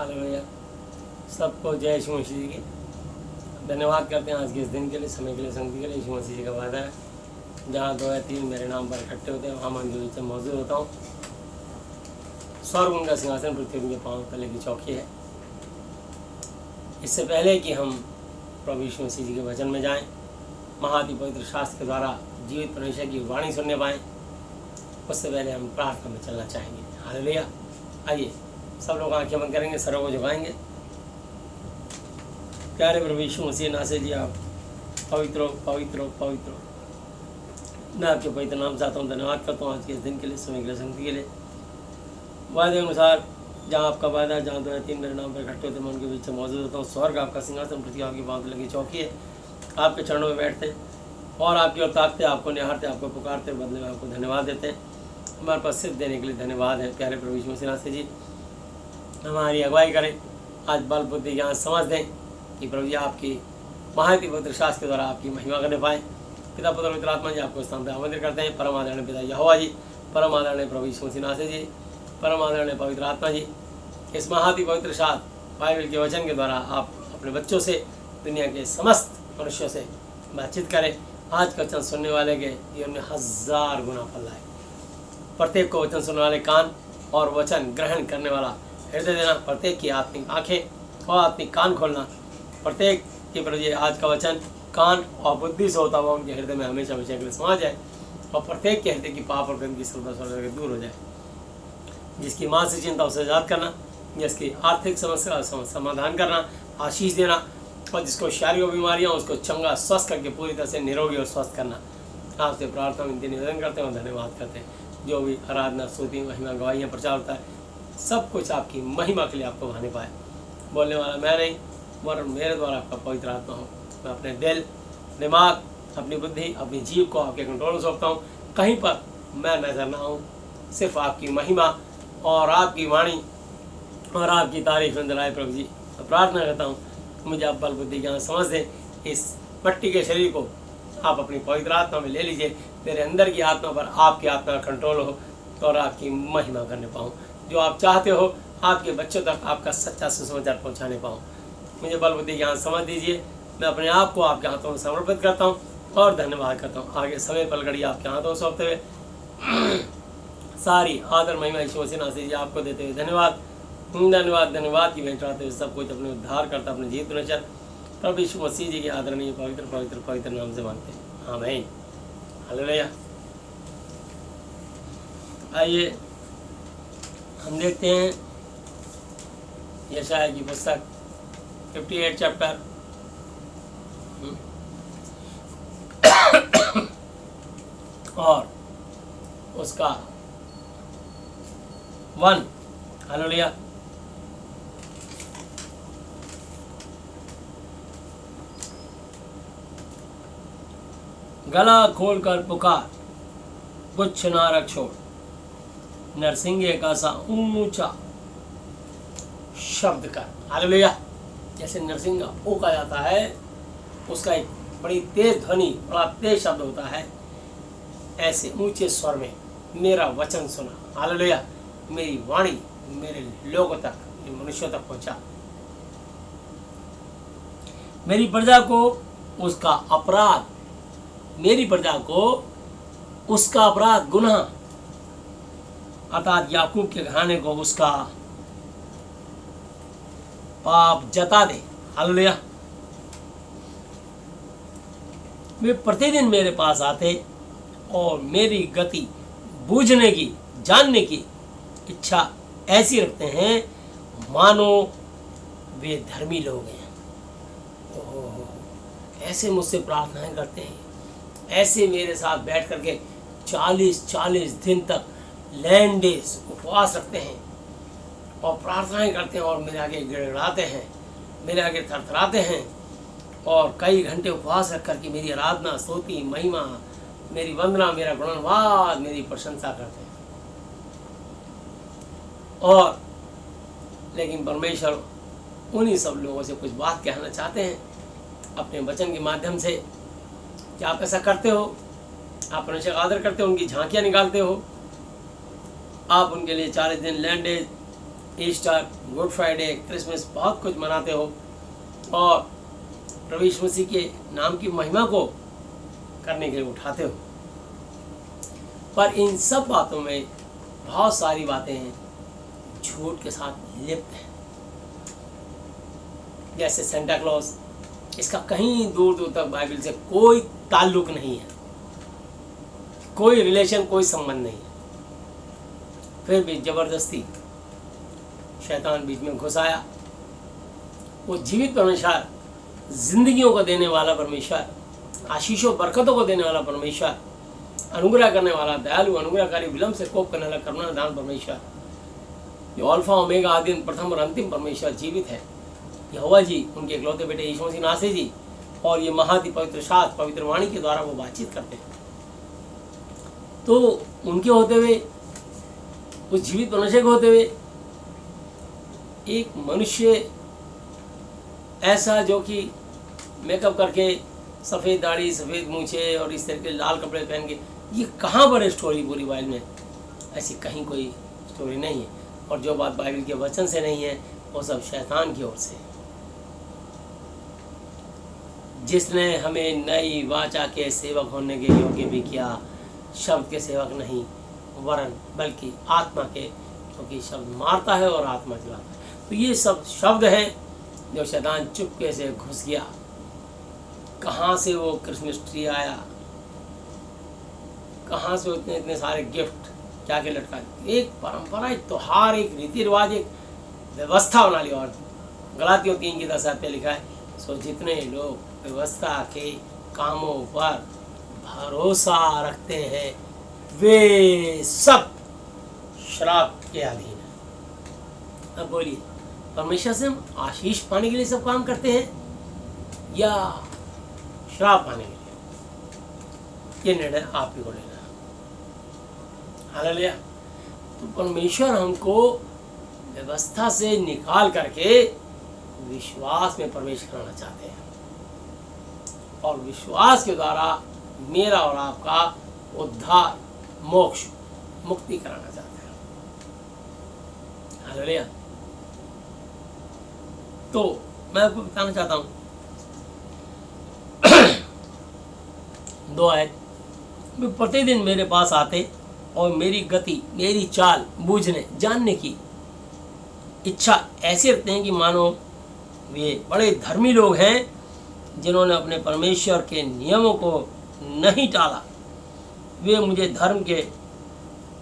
Hallelujah. सबको जय यीशु मसीह जी की धन्यवाद करते हैं आज के इस दिन के लिए, समय के लिए, संगति के लिए। यीशु मसीह जी का वादा है, जहाँ 2 या 3 मेरे नाम पर इकट्ठे होते हैं वहाँ मैं उनके बीच में मौजूद होता हूँ। स्वर्ग उनका सिंहासन, पृथ्वी उनके पाँव तले की चौकी है। इससे पहले कि हम प्रभु यीशु मसीह जी के वचन में जाएं, महाअति पवित्र शास्त्र के द्वारा जीवित परमेश्वर की वाणी सुनने पाएँ, उससे पहले हम प्रार्थना में चलना चाहेंगे। हालेलुया। आइए सब लोग आंखें बंद करेंगे, सरों को झुकाएंगे। प्यारे प्रभु यीशु मसीह नासरी जी, आप पवित्र पवित्र पवित्र, मैं आपके पवित्र नाम चाहता हूँ, धन्यवाद करता हूँ आज के इस दिन के लिए, समय के लिए, संगति के लिए। वादे अनुसार जहाँ आपका वादा है, जहाँ 2 या 3 मेरे नाम पर इकट्ठे होते मैं उनके बीच में मौजूद होता हूँ। स्वर्ग आपका सिंहासन, पृथ्वी आपकी पाँव तले की चौकी है। आपके चरणों में बैठते और आपकी ओर ताकते, आपको निहारते, आपको पुकारते, बदले में आपको धन्यवाद देते हैं। हमारे पास सिर्फ देने के लिए धन्यवाद है। प्यारे प्रभु यीशु मसीह नासरी जी, हमारी अगुवाई करें, आज बल बुद्धि ज्ञान समझ दें कि प्रभु जी आपकी महाअति पवित्र शास्त्र के द्वारा आपकी महिमा करने पाएँ। पिता पुत्र पवित्र आत्मा जी आपको स्थान पर आमंत्रित करते हैं। परम आदरणीय पिता यहोवा जी, परम आदरणीय प्रभु यीशु मसीह नासरी जी, परम आदरणीय पवित्र आत्मा जी, इस महाअति पवित्र शास्त्र बाइबल के वचन के द्वारा आप अपने बच्चों से, दुनिया के समस्त मनुष्यों से बातचीत करें। आज का वचन सुनने वाले के जीवन में 1000 गुना फल लाए। प्रत्येक को वचन सुनने वाले कान और वचन ग्रहण करने वाला हृदय देना, प्रत्येक की आत्मिक आंखें और आत्मिक कान खोलना, प्रत्येक के प्रति आज का वचन कान और बुद्धि से होता हुआ उनके हृदय में हमेशा हमेशा के लिए समा जाए और प्रत्येक के हृदय की पाप और गंदगी सर्वदा दूर हो जाए। जिसकी मानसिक चिंता उसे आजाद करना, जिसकी आर्थिक समस्या का समाधान करना, आशीष देना, और जिसको शारीरिक बीमारियां उसको चंगा स्वस्थ करके पूरी तरह से निरोगी और स्वस्थ करना। आपसे प्रार्थना विनती निवेदन करते हैं और धन्यवाद करते हैं। जो भी आराधना, स्तुति, महिमा, गवाहियाँ, प्रचार होता है, सब कुछ आपकी महिमा के लिए आपको भाने पाए। बोलने वाला मैं नहीं, वरन मेरे द्वारा आपका पवित्र आत्मा हो। मैं अपने दिल, दिमाग, अपनी बुद्धि, अपनी जीव को आपके कंट्रोल में सौंपता हूँ। कहीं पर मैं नजर ना आऊँ, सिर्फ आपकी महिमा और आपकी वाणी और आपकी तारीफ अंदर आए। प्रभु जी, मैं प्रार्थना करता हूँ, मुझे आप बल बुद्धि ज्ञान समझ दें। इस मट्टी के शरीर को आप अपनी पवित्र आत्मा में ले लीजिए। मेरे अंदर की आत्मा पर आपकी आत्मा का कंट्रोल हो और आपकी महिमा करने पाऊँ। जो आप चाहते हो आपके बच्चों तक आपका सच्चा सुसमाचार पहुँचाने पाऊँ। मुझे बल बुद्धि ज्ञान समझ दीजिए। मैं अपने आप को आपके हाथों में समर्पित करता हूँ और धन्यवाद करता हूँ। आगे समय पल घड़ी आपके हाथों में सौंपते हुए सारी आदर महिमा यीशु मसीह नासरी जी आपको देते हुए धन्यवाद धन्यवाद धन्यवाद की भेंट चढ़ाते हुए सब कुछ अपने उद्धार करता, अपने जीवित नचर प्रभु यीशु मसीह जी के आदरणीय पवित्र पवित्र पवित्र नाम से मांगते हैं, आमीन। हालेलुया। आइए हम देखते हैं यशायाह की पुस्तक 58 चैप्टर और उसका 1। हालेलुया। गला खोलकर पुकार, कुछ ना रख छोड़, नरसिंगे का सा ऊंचा शब्द कर। हालेलुया। जैसे नरसिंगा फूंका जाता है, उसका एक बड़ी तेज ध्वनि, बड़ा तेज शब्द होता है, ऐसे ऊंचे स्वर में मेरा वचन सुना। हालेलुया। मेरी वाणी मेरे लोगों तक, मनुष्यों तक पहुंचा। मेरी प्रजा को उसका अपराध, मेरी प्रजा को उसका अपराध, गुनाह, अर्थात याकूब के घराने को उसका पाप जता दे। हालेलुया। वे प्रतिदिन मेरे पास आते और मेरी गति बूझने की, जानने की इच्छा ऐसी रखते हैं मानो वे धर्मी लोग हैं। ऐसे मुझसे प्रार्थनाएं करते हैं, ऐसे मेरे साथ बैठ करके 40-40 दिन तक लैंड डेज उपवास रखते हैं और प्रार्थनाएं करते हैं और मेरे आगे गिड़गिड़ाते हैं, मेरे आगे थरथराते हैं और कई घंटे उपवास रख करके मेरी आराधना, स्तुति, महिमा, मेरी वंदना, मेरा गुणवाद, मेरी प्रशंसा करते हैं। और लेकिन परमेश्वर उन्हीं सब लोगों से कुछ बात कहना चाहते हैं अपने वचन के माध्यम से। क्या आप ऐसा करते हो? आप परमेश्वर का आदर करते हो, उनकी झांकियाँ निकालते हो, आप उनके लिए 40 दिन land Easter, good Friday, Christmas बहुत कुछ मनाते हो और प्रभु यीशु मसीह के नाम की महिमा को करने के लिए उठाते हो, पर इन सब बातों में बहुत सारी बातें हैं झूठ के साथ लिप्त हैं। जैसे सेंटा क्लॉज, इसका कहीं दूर दूर तक बाइबल से कोई ताल्लुक नहीं है, कोई रिलेशन, कोई संबंध नहीं है। फिर भी जबरदस्ती शैतान बीच में घुस आया। वो जीवित परमेश्वर, जिंदगियों को देने वाला परमेश्वर, आशीषों बरकतों को देने वाला परमेश्वर, अनुग्रह करने वाला, दयालु, अनुग्रहकारी, विलंब से कोप करने वाला, करुणा दान परमेश्वर, जो अल्फा ओमेगा, आदि प्रथम और अंतिम परमेश्वर जीवित है। यहोवा जी, उनके इकलौते बेटे यीशु मसीह नासरी जी, और ये महाति पवित्र शास्त्र, पवित्र वाणी के द्वारा वो बातचीत करते हैं। तो उनके होते हुए, उस जीवित मनुष्य के होते हुए, एक मनुष्य ऐसा जो कि मेकअप करके, सफ़ेद दाढ़ी, सफ़ेद मूछे और इस तरह के लाल कपड़े पहन के, ये कहाँ पर है स्टोरी पूरी बाइबल में? ऐसी कहीं कोई स्टोरी नहीं है। और जो बात बाइबल के वचन से नहीं है वो सब शैतान की ओर से है, जिसने हमें नई वाचा के सेवक होने के योग्य भी किया, शब्द के सेवक नहीं वरन बल्कि आत्मा के, क्योंकि शब्द मारता है और आत्मा जलाता है। तो ये सब शब्द हैं जो शैतान चुपके से घुस गया। कहाँ से वो क्रिसमस ट्री आया, कहाँ से इतने इतने सारे गिफ्ट जाके लटका, एक परंपरा, एक त्योहार, एक रीति रिवाज, एक व्यवस्था बना ली। और गलातियों 3:10 पे लिखा है, सो जितने लोग व्यवस्था के कामों पर भरोसा रखते हैं वे सब श्राप के अधीन है। अब बोलिए, परमेश्वर से हम आशीष पाने के लिए सब काम करते हैं या श्राप पाने के लिए? ये निर्णय आप ही को लेना है। हालेलुया। तो परमेश्वर हमको व्यवस्था से निकाल करके विश्वास में प्रवेश कराना चाहते हैं, और विश्वास के द्वारा मेरा और आपका उद्धार, मोक्ष, मुक्ति कराना चाहते हैं। हालेलुया। तो मैं आपको बताना चाहता हूँ 2 आयत। प्रतिदिन मेरे पास आते और मेरी गति, मेरी चाल बूझने, जानने की इच्छा ऐसे रखते हैं कि मानो वे बड़े धर्मी लोग हैं, जिन्होंने अपने परमेश्वर के नियमों को नहीं टाला। वे मुझे धर्म के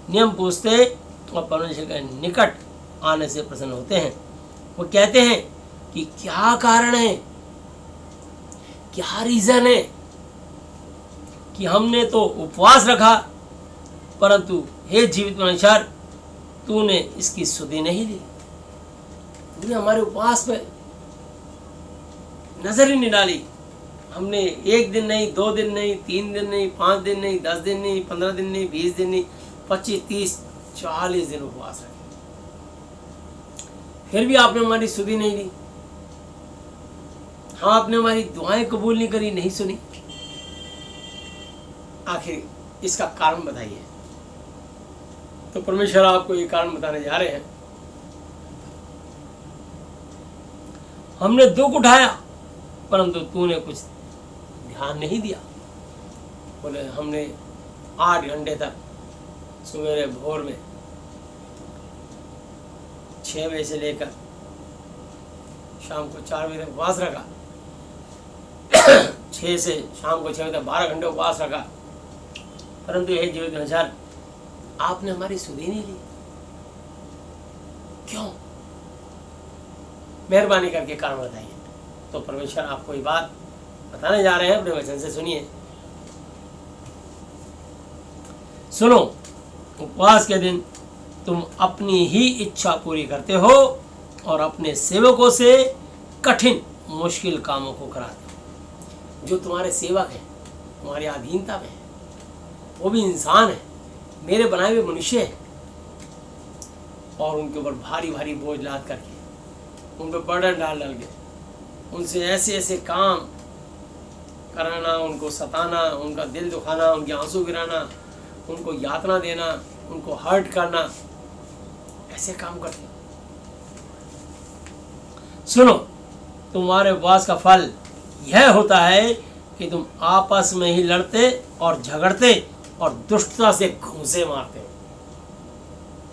नियम पूछते और परमेश्वर के निकट आने से प्रसन्न होते हैं। वो कहते हैं कि क्या कारण है, क्या रीज़न है कि हमने तो उपवास रखा, परंतु हे जीवित परमेश्वर, तूने इसकी सुधि नहीं ली। तूने हमारे उपवास पे नजर ही नहीं डाली। हमने 1 दिन नहीं, 2 दिन नहीं, 3 दिन नहीं, 5 दिन नहीं, 10 दिन नहीं, 15 दिन नहीं, 20 दिन नहीं, 25, 30, 40 दिन उपवास रखे, फिर भी आपने हमारी सुधि नहीं ली। हाँ, आपने हमारी दुआएं कबूल नहीं करी, नहीं सुनी। आखिर इसका कारण बताइए। तो परमेश्वर आपको ये कारण बताने जा रहे हैं। हमने दुख उठाया, परंतु तूने कुछ ध्यान नहीं दिया। बोले हमने 8 घंटे तक सवेरे भोर में 6 बजे से लेकर शाम को 4 बजे तक उपवास रखा, 6 से शाम को 6 बजे तक 12 घंटे उपवास रखा, परंतु यही जीवित परमेश्वर, आपने हमारी सुधि नहीं ली। क्यों? मेहरबानी करके कारण बताइए। तो परमेश्वर आपको ये बात बताने जा रहे हैं, अपने वचन से सुनिए। सुनो, उपवास के दिन तुम अपनी ही इच्छा पूरी करते हो और अपने सेवकों से कठिन मुश्किल कामों को कराते हो। जो तुम्हारे सेवक हैं, तुम्हारी अधीनता में है, वो भी इंसान है, मेरे बनाए हुए मनुष्य हैं, और उनके ऊपर भारी भारी बोझ लाद करके, उन पर बर्डन डाल डाल के उनसे ऐसे ऐसे काम कराना, उनको सताना, उनका दिल दुखाना, उनके आंसू गिराना, उनको यातना देना, उनको हर्ट करना, ऐसे काम करते हैं। सुनो, तुम्हारे उपवास का फल यह होता है कि तुम आपस में ही लड़ते और झगड़ते और दुष्टता से घूंसे मारते हो।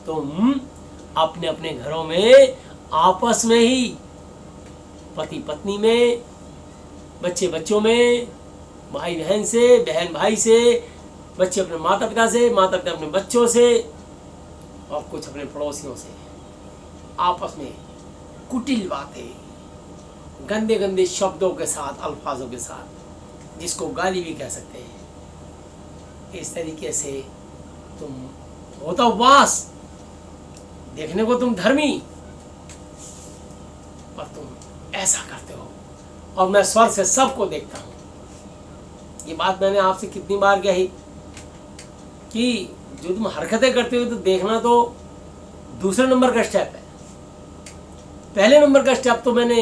तुम अपने अपने घरों में आपस में ही, पति पत्नी में, बच्चे बच्चों में, भाई बहन से, बहन भाई से, बच्चे अपने माता पिता से, माता पिता अपने बच्चों से, और कुछ अपने पड़ोसियों से आपस में कुटिल बातें, गंदे गंदे शब्दों के साथ, अल्फाजों के साथ, जिसको गाली भी कह सकते हैं। इस तरीके से तुम होता उपवास, देखने को तुम धर्मी, पर तुम ऐसा करते हो। और मैं स्वर्ग से सबको देखता हूं। ये बात मैंने आपसे कितनी बार कही कि जो तुम हरकतें करते हो तो देखना तो दूसरे नंबर का स्टेप है। पहले नंबर का स्टेप तो मैंने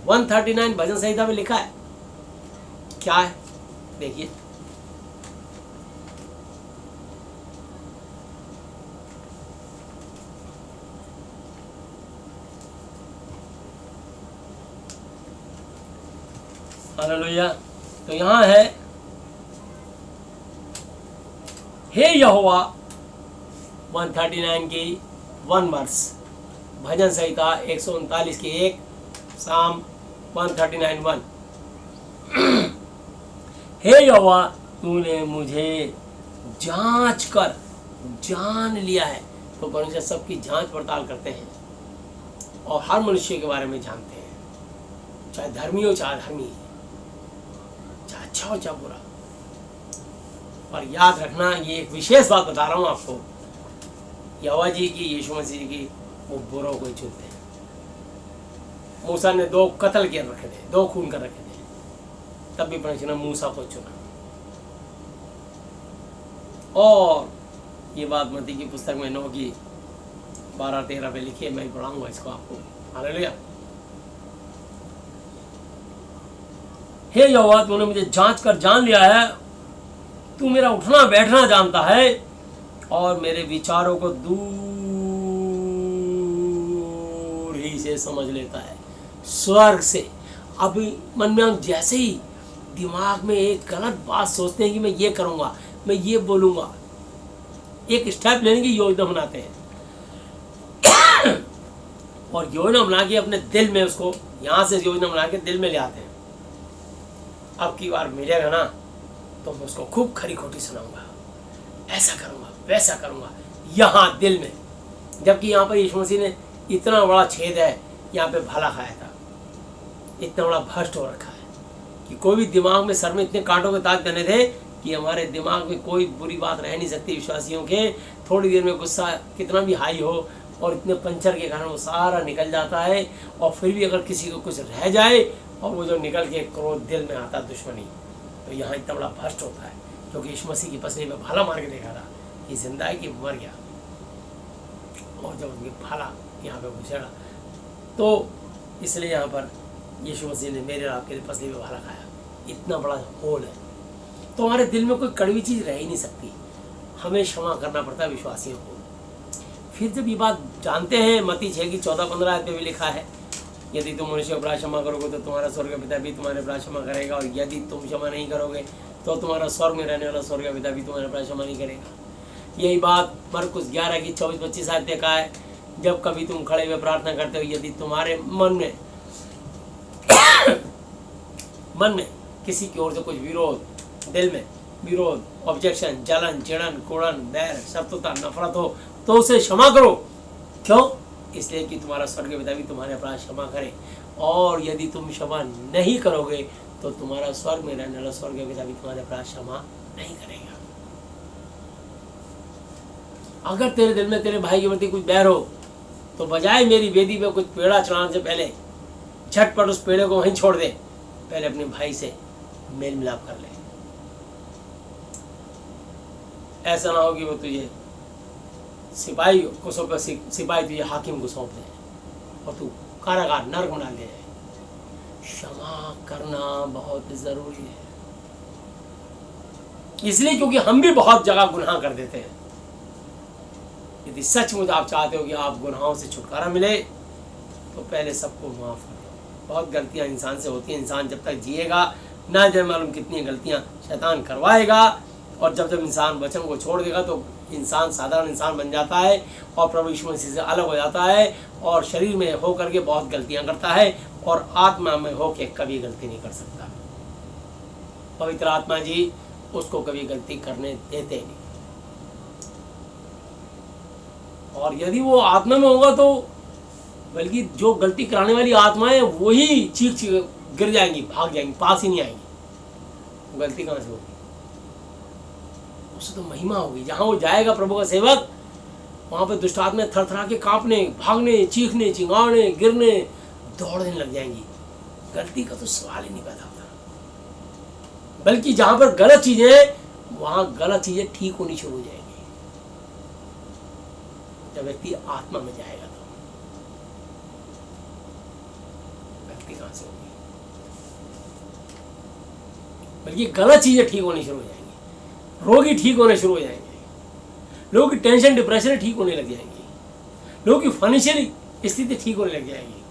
139 भजन संहिता में लिखा है। क्या है देखिए, हालेलुया। तो यहां है, हे यहोवा, 139 की 1 वर्स, भजन संहिता 139 की 1, साम 139:1। हे यहोवा, तूने मुझे जांच कर जान लिया है। तो परमेश्वर सबकी जांच पड़ताल करते हैं और हर मनुष्य के बारे में जानते हैं, चाहे धर्मी हो चाहे अधर्मी, चाहे अच्छा हो चाहे बुरा। और याद रखना, ये एक विशेष बात बता रहा हूं आपको, यहोवा जी की, यीशु मसीह की, वो बुरों को चुनते हैं। मूसा ने 2 कत्ल किए रखे थे, 2 खून कर रखे थे, तब भी परमेश्वर ने मूसा को चुना। और ये बात मत्ती की पुस्तक में 9 की 12-13 पे लिखी है, मैं पढ़ाऊंगा इसको आपको। हालेलुया। हे यहोवा, तूने मुझे जांच कर जान लिया है, तू मेरा उठना बैठना जानता है और मेरे विचारों को दूर ही से समझ लेता है, स्वर्ग से। अभी मन में हम जैसे ही दिमाग में एक गलत बात सोचते हैं कि मैं ये करूंगा, मैं ये बोलूंगा, एक स्टेप लेने की योजना बनाते हैं और योजना बना के अपने दिल में उसको, यहां से योजना बना के दिल में ले आते हैं। अब की बार मिलेगा ना तो मैं उसको खूब खरी खोटी सुनाऊंगा, ऐसा करूंगा वैसा करूंगा, यहाँ दिल में। जबकि यहाँ पर यीशु मसीह ने इतना बड़ा छेद है, यहाँ पे भला खाया था, इतना बड़ा भ्रष्ट हो रखा है कि कोई भी दिमाग में, सर में इतने कांटों के ताज बने थे कि हमारे दिमाग में कोई बुरी बात रह नहीं सकती विश्वासियों के। थोड़ी देर में गुस्सा कितना भी हाई हो और इतने पंचर के कारण वो सारा निकल जाता है, और फिर भी अगर किसी को कुछ रह जाए और वो जो निकल के क्रोध दिल में आता, दुश्मनी, तो यहाँ इतना बड़ा भ्रष्ट होता है। क्योंकि यीशु मसीह की पसली में भाला मार के देखा था कि जिंदा है कि मर गया, और जब उनकी भाला यहाँ पे घुसेड़ा, तो इसलिए यहाँ पर यीशु मसीह ने मेरे आपके लिए पसली में भाला खाया। इतना बड़ा होल है, तो हमारे दिल में कोई कड़वी चीज़ रह ही नहीं सकती। हमें क्षमा करना पड़ता है विश्वासियों को। फिर जब ये बात जानते हैं, मत्ती 6 की 14-15 पे भी लिखा है, यदि तुम मनुष्य को अपराध क्षमा करोगे तो तुम्हारा स्वर्ग पिता भी तुम्हारे अपराध क्षमा करेगा, और यदि तुम क्षमा नहीं करोगे तो तुम्हारा स्वर्ग में रहने वाला स्वर्ग पिता भी तुम्हारे अपराध क्षमा नहीं करेगा। यही बात मरकुस 11 की 24-25 आयत देखा है, जब कभी तुम खड़े हुए प्रार्थना करते हो, यदि तुम्हारे मन में किसी की ओर से कुछ विरोध, दिल में विरोध, ऑब्जेक्शन, जलन, चिड़न, कुड़न, बैर, शत्रुता, नफरत हो, तो उसे क्षमा करो। क्यों? इसलिए कि तुम्हारा स्वर्गीय पिता भी तुम्हारे अपराध क्षमा करे। और यदि तुम क्षमा नहीं करोगे तो तुम्हारा स्वर्ग में रहने वाला स्वर्गीय पिता भी तुम्हारे अपराध क्षमा नहीं करेगा। अगर तेरे दिल में तेरे भाई के प्रति कुछ बैर हो, तो बजाय मेरी वेदी पे कुछ पेड़ा चढ़ाने से पहले झटपट उस पेड़े को वहीं छोड़ दे, पहले अपने भाई से मेल मिलाप कर ले। ऐसा ना हो कि वो तुझे सिपाही को सौंप, सिपाही तुझे हाकिम को सौंप दे और तू कारागार नर्क बना ले। क्षमा करना बहुत जरूरी है, इसलिए क्योंकि हम भी बहुत जगह गुनाह कर देते हैं। यदि सचमुच आप चाहते हो कि आप गुनाहों से छुटकारा मिले, तो पहले सबको माफ़ कर दो। बहुत गलतियाँ इंसान से होती हैं, इंसान जब तक जिएगा ना जाने मालूम कितनी गलतियाँ शैतान करवाएगा, और जब इंसान वचन को छोड़ देगा तो इंसान साधारण इंसान बन जाता है और प्रभु यीशु मसीह से अलग हो जाता है, और शरीर में हो करके बहुत गलतियाँ करता है, और आत्मा में हो के कभी गलती नहीं कर सकता। पवित्र आत्मा जी उसको कभी गलती करने देते नहीं, और यदि वो आत्मा में होगा तो बल्कि जो गलती कराने वाली आत्माएं वही चीख चीख गिर जाएंगी, भाग जाएंगी, पास ही नहीं आएंगी। गलती कहाँ से होगी? उससे तो महिमा होगी। जहाँ वो जाएगा प्रभु का सेवक, वहाँ पे दुष्ट आत्माएं थरथरा के कांपने, भागने, चीखने, चिंगाड़ने, गिरने, दौड़ने लग जाएंगी। गलती का तो सवाल ही नहीं पैदा होता। बल्कि जहाँ पर गलत चीजें, वहाँ गलत चीजें ठीक होनी शुरू हो जाएंगी जब व्यक्ति आत्मा में जाएगा। तो गलती कहाँ से होगी? बल्कि गलत चीजें ठीक होनी शुरू हो जाएंगी, रोगी ठीक होने शुरू हो जाएंगे, लोगों की टेंशन डिप्रेशन ठीक होने लग जाएंगी, लोगों की फाइनेंशियली स्थिति ठीक होने लग जाएगी,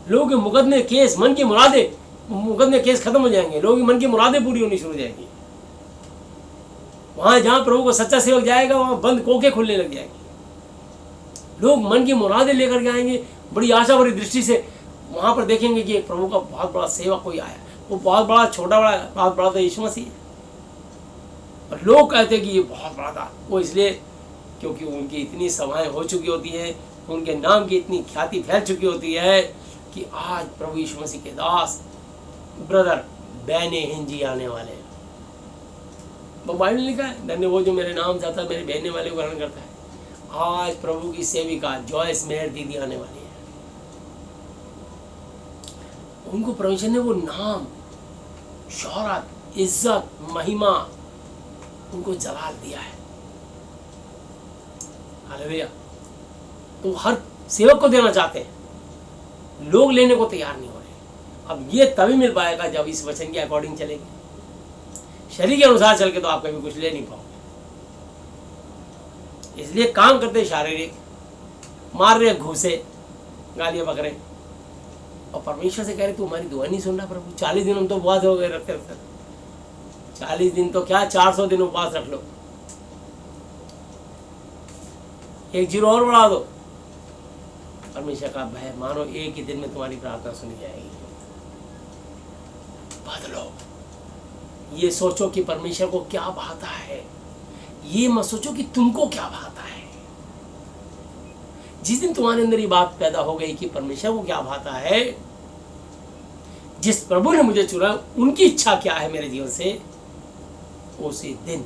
लोगों के मुकदमे केस, मन की मुरादें, मुकदमे केस खत्म हो जाएंगे, लोगों की मन की मुरादें पूरी होनी शुरू हो जाएंगी। वहां जहां प्रभु को सच्चा सेवक जाएगा वहां बंद कोखे खुलने लग जाएंगे, लोग मन की मुरादें लेकर के आएंगे, बड़ी आशा भरी दृष्टि से वहां पर देखेंगे कि प्रभु का बहुत बड़ा सेवक कोई आया। वो बहुत बड़ा छोटा बड़ा बहुत बड़ा तो यीशु मसीह है, और लोग कहते हैं कि ये बहुत बड़ा था। वो इसलिए क्योंकि उनकी इतनी सभाएं हो चुकी होती हैं, उनके नाम की इतनी ख्याति फैल चुकी होती है कि आज प्रभु यीशु मसीह के दास ब्रदर बहने हिंजी आने वाले हैं। बाइबल में लिखा है, धन्य वो जो मेरे नाम जाता है, मेरे बहने वाले को ग्रहण करता है। आज प्रभु की सेविका जॉयस मेहर दीदी आने वाली है। उनको परमेश्वर ने वो नाम, शौहरत, इज्जत, महिमा, उनको जलाल दिया है। हालेलुया। तो हर सेवक को देना चाहते हैं, लोग लेने को तैयार नहीं हो रहे। अब ये तभी मिल पाएगा जब इस वचन के अकॉर्डिंग चलेंगे। शरीर के अनुसार चल के तो आप कभी कुछ ले नहीं पाओगे। इसलिए काम करते शारीरिक, मार रहे घूसे, गालियां बकरे, और परमेश्वर से कह रहे तू हमारी दुआ नहीं सुन रहा प्रभु। 40 दिन हम तो उपवास हो गए रखते रखते, 40 दिन तो क्या 400 दिन उपवास रख लो, 1 जीरो और बढ़ा दो। परमेश्वर का भय मानो, एक ही दिन में तुम्हारी प्रार्थना सुनी जाएगी। बदलो, ये सोचो कि परमेश्वर को क्या भाता है, ये मत सोचो कि तुमको क्या भाता है। जिस दिन तुम्हारे अंदर ये बात पैदा हो गई कि परमेश्वर को क्या भाता है, जिस प्रभु ने मुझे चुना, उनकी इच्छा क्या है मेरे जीवन से, उसी दिन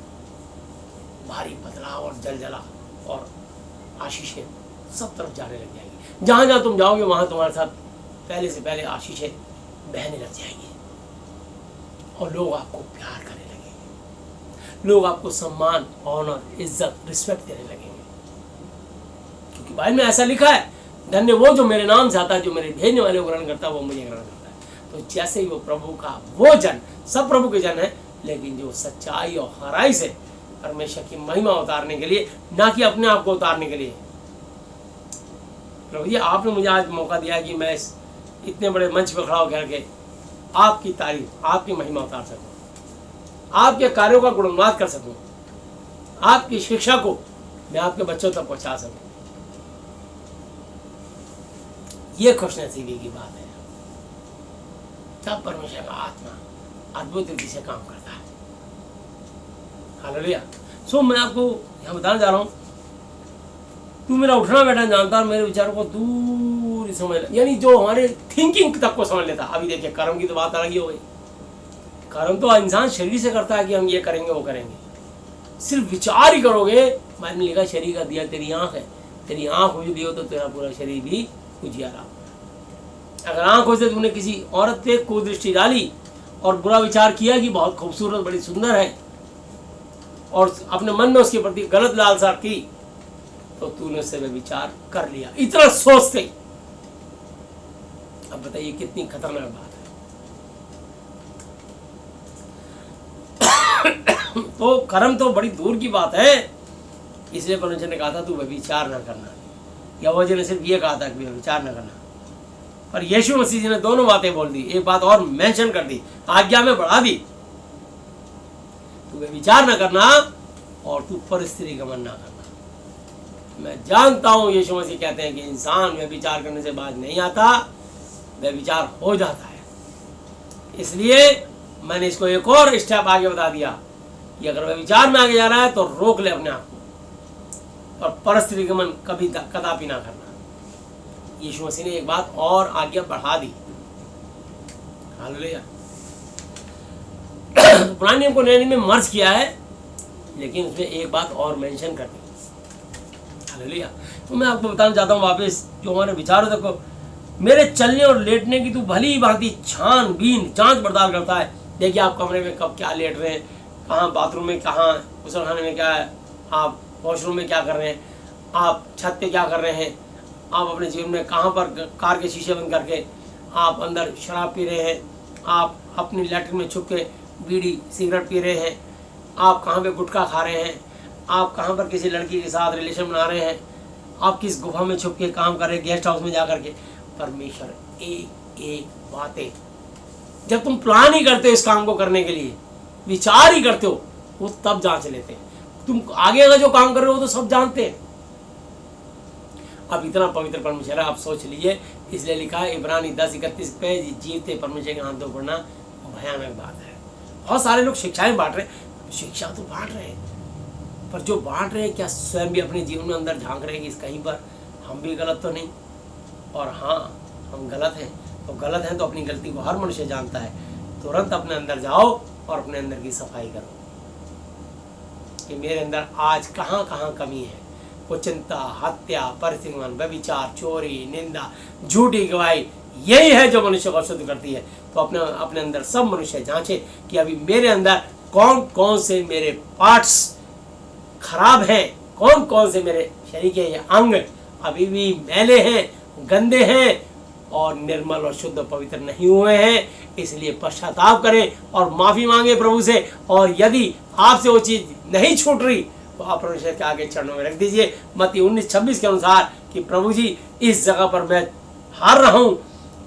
भारी बदलाव और जलजला और आशीषें सब तरफ जाने लग जाएंगी। जहां जहां तुम जाओगे वहां तुम्हारे साथ पहले से पहले आशीषें बहने लग जाएंगी, और लोग आपको प्यार करने लगेंगे, लोग आपको सम्मान, ऑनर, इज्जत, रिस्पेक्ट देने लगेंगे। क्योंकि बाइबल में ऐसा लिखा है, धन्य वो जो मेरे नाम से आता है, जो मेरे भेजने वाले को ग्रहण करता है, वो मुझे ग्रहण करता है। तो जैसे ही वो प्रभु का वो जन, सब प्रभु के जन है, लेकिन जो सच्चाई और खराई से परमेश्वर की महिमा उतारने के लिए, ना कि अपने आप को उतारने के लिए। प्रभु जी आपने मुझे आज मौका दिया कि मैं इस इतने बड़े मंच पर खड़ा होकर के आपकी तारीफ, आपकी महिमा उतार सकूं, आपके कार्यों का गुणगान कर सकूं, आपकी शिक्षा को मैं आपके बच्चों तक पहुंचा सकूं। ये खुशनसीबी की बात है। तब परमेश्वर का आत्मा अद्भुत रीति से काम करता है। हालेलुया। सो मैं आपको यहाँ बताना चाह रहा हूँ, तू मेरा उठना बैठना जानता है, मेरे विचारों को दूर ही समझ, यानी जो हमारे थिंकिंग तक को समझ लेता। अभी देखिए कर्म की तो बात अलग ही हो गई। कर्म तो इंसान शरीर से करता है कि हम ये करेंगे वो करेंगे, सिर्फ विचार ही करोगे। मैंने लिखा शरीर का दिया तेरी आँख है, तेरी आँख उजली हो तो तेरा पूरा शरीर भी उजियारा। अगर आँखों से तुमने किसी औरत पे कुदृष्टि डाली और बुरा विचार किया कि बहुत खूबसूरत, बड़ी सुंदर है, और अपने मन में उसके प्रति गलत लालसा की, तो तूने उससे विचार कर लिया, इतना सोचते। अब बताइए कितनी खतरनाक बात है। तो कर्म तो बड़ी दूर की बात है। इसलिए परमेश्वर ने कहा था तू व्यभिचार न करना, या वजह ने सिर्फ ये कहा था कि व्यभिचार न करना। पर यीशु मसीह जी ने दोनों बातें बोल दी, एक बात और मेंशन कर दी, आज्ञा में बढ़ा दी, तू व्यभिचार न करना और तू परस्त्री गमन ना करना। मैं जानता हूं यीशु मसीह कहते हैं कि इंसान व्यभिचार करने से बाज नहीं आता, व्यभिचार हो जाता है। इसलिए मैंने इसको एक और स्टेप आगे बता दिया कि अगर व्यभिचार में आगे जा रहा है तो रोक ले अपने आप को, और परस्त्री गमन कभी कदापि ना करना। यीशु मसीह ने एक बात और आज्ञा बढ़ा दी। हालेलुया। पुराने नियम को नए नियम में मर्ज किया है, लेकिन उसमें एक बात और मेंशन कर दी। हालेलुया। तो मैं आपको बताना चाहता हूँ वापस, जो हमारे विचार हो, देखो मेरे चलने और लेटने की तू भली भांति छानबीन जांच पड़ताल करता है। देखिए आप कमरे में कब क्या लेट रहे हैं, कहाँ बाथरूम में, कहाँ गुसलखाने में क्या है, आप वॉशरूम में क्या कर रहे हैं, आप छत पे क्या कर रहे हैं, आप अपने जीवन में कहाँ पर कार के शीशे बंद करके आप अंदर शराब पी रहे हैं, आप अपनी लैट्रिन में छुप के बीड़ी सिगरेट पी रहे हैं, आप कहाँ पे गुटखा खा रहे हैं, आप कहाँ पर किसी लड़की के साथ रिलेशन बना रहे हैं, आप किस गुफा में छुप के काम कर रहे हैं, गेस्ट हाउस में जा करके। परमेश्वर एक एक बातें, जब तुम प्लान ही करते हो इस काम को करने के लिए, विचार ही करते हो, वो तब जांच लेते हैं। तुम आगे अगर जो काम कर रहे हो तो सब जानते हैं। अब इतना पवित्र परमेश्वर है, आप सोच लीजिए। इसलिए लिखा है इब्रानी 10:31 पे, जीवते परमेश्वर के हाथों पढ़ना भयानक बात है। बहुत सारे लोग शिक्षाएं बांट रहे हैं, शिक्षा तो बांट रहे हैं, पर जो बांट रहे हैं क्या स्वयं भी अपने जीवन में अंदर झांक रहे हैं कि कहीं पर हम भी गलत तो नहीं, और हाँ हम गलत हैं तो गलत हैं, तो अपनी गलती को हर मनुष्य जानता है। तुरंत अपने अंदर जाओ और अपने अंदर की सफाई करो कि मेरे अंदर आज कहाँ कहाँ कमी है। कुचिंता, हत्या, परस्त्रीगमन, व्यभिचार, चोरी, निंदा, झूठी गवाही, यही है जो मनुष्य को अशुद्ध करती है। तो अपने अंदर सब मनुष्य जांचे कि अभी मेरे अंदर कौन कौन से मेरे पार्ट्स खराब हैं, कौन कौन से मेरे शरीर के ये अंग अभी भी मैले हैं, गंदे हैं और निर्मल और शुद्ध पवित्र नहीं हुए हैं। इसलिए पश्चाताप करें और माफी मांगे प्रभु से, और यदि आपसे वो चीज नहीं छूट रही तो आप परमेश्वर के आगे चरणों में रख दीजिए। मत्ती 19:26 के अनुसार कि प्रभु जी इस जगह पर मैं हार रहा हूँ।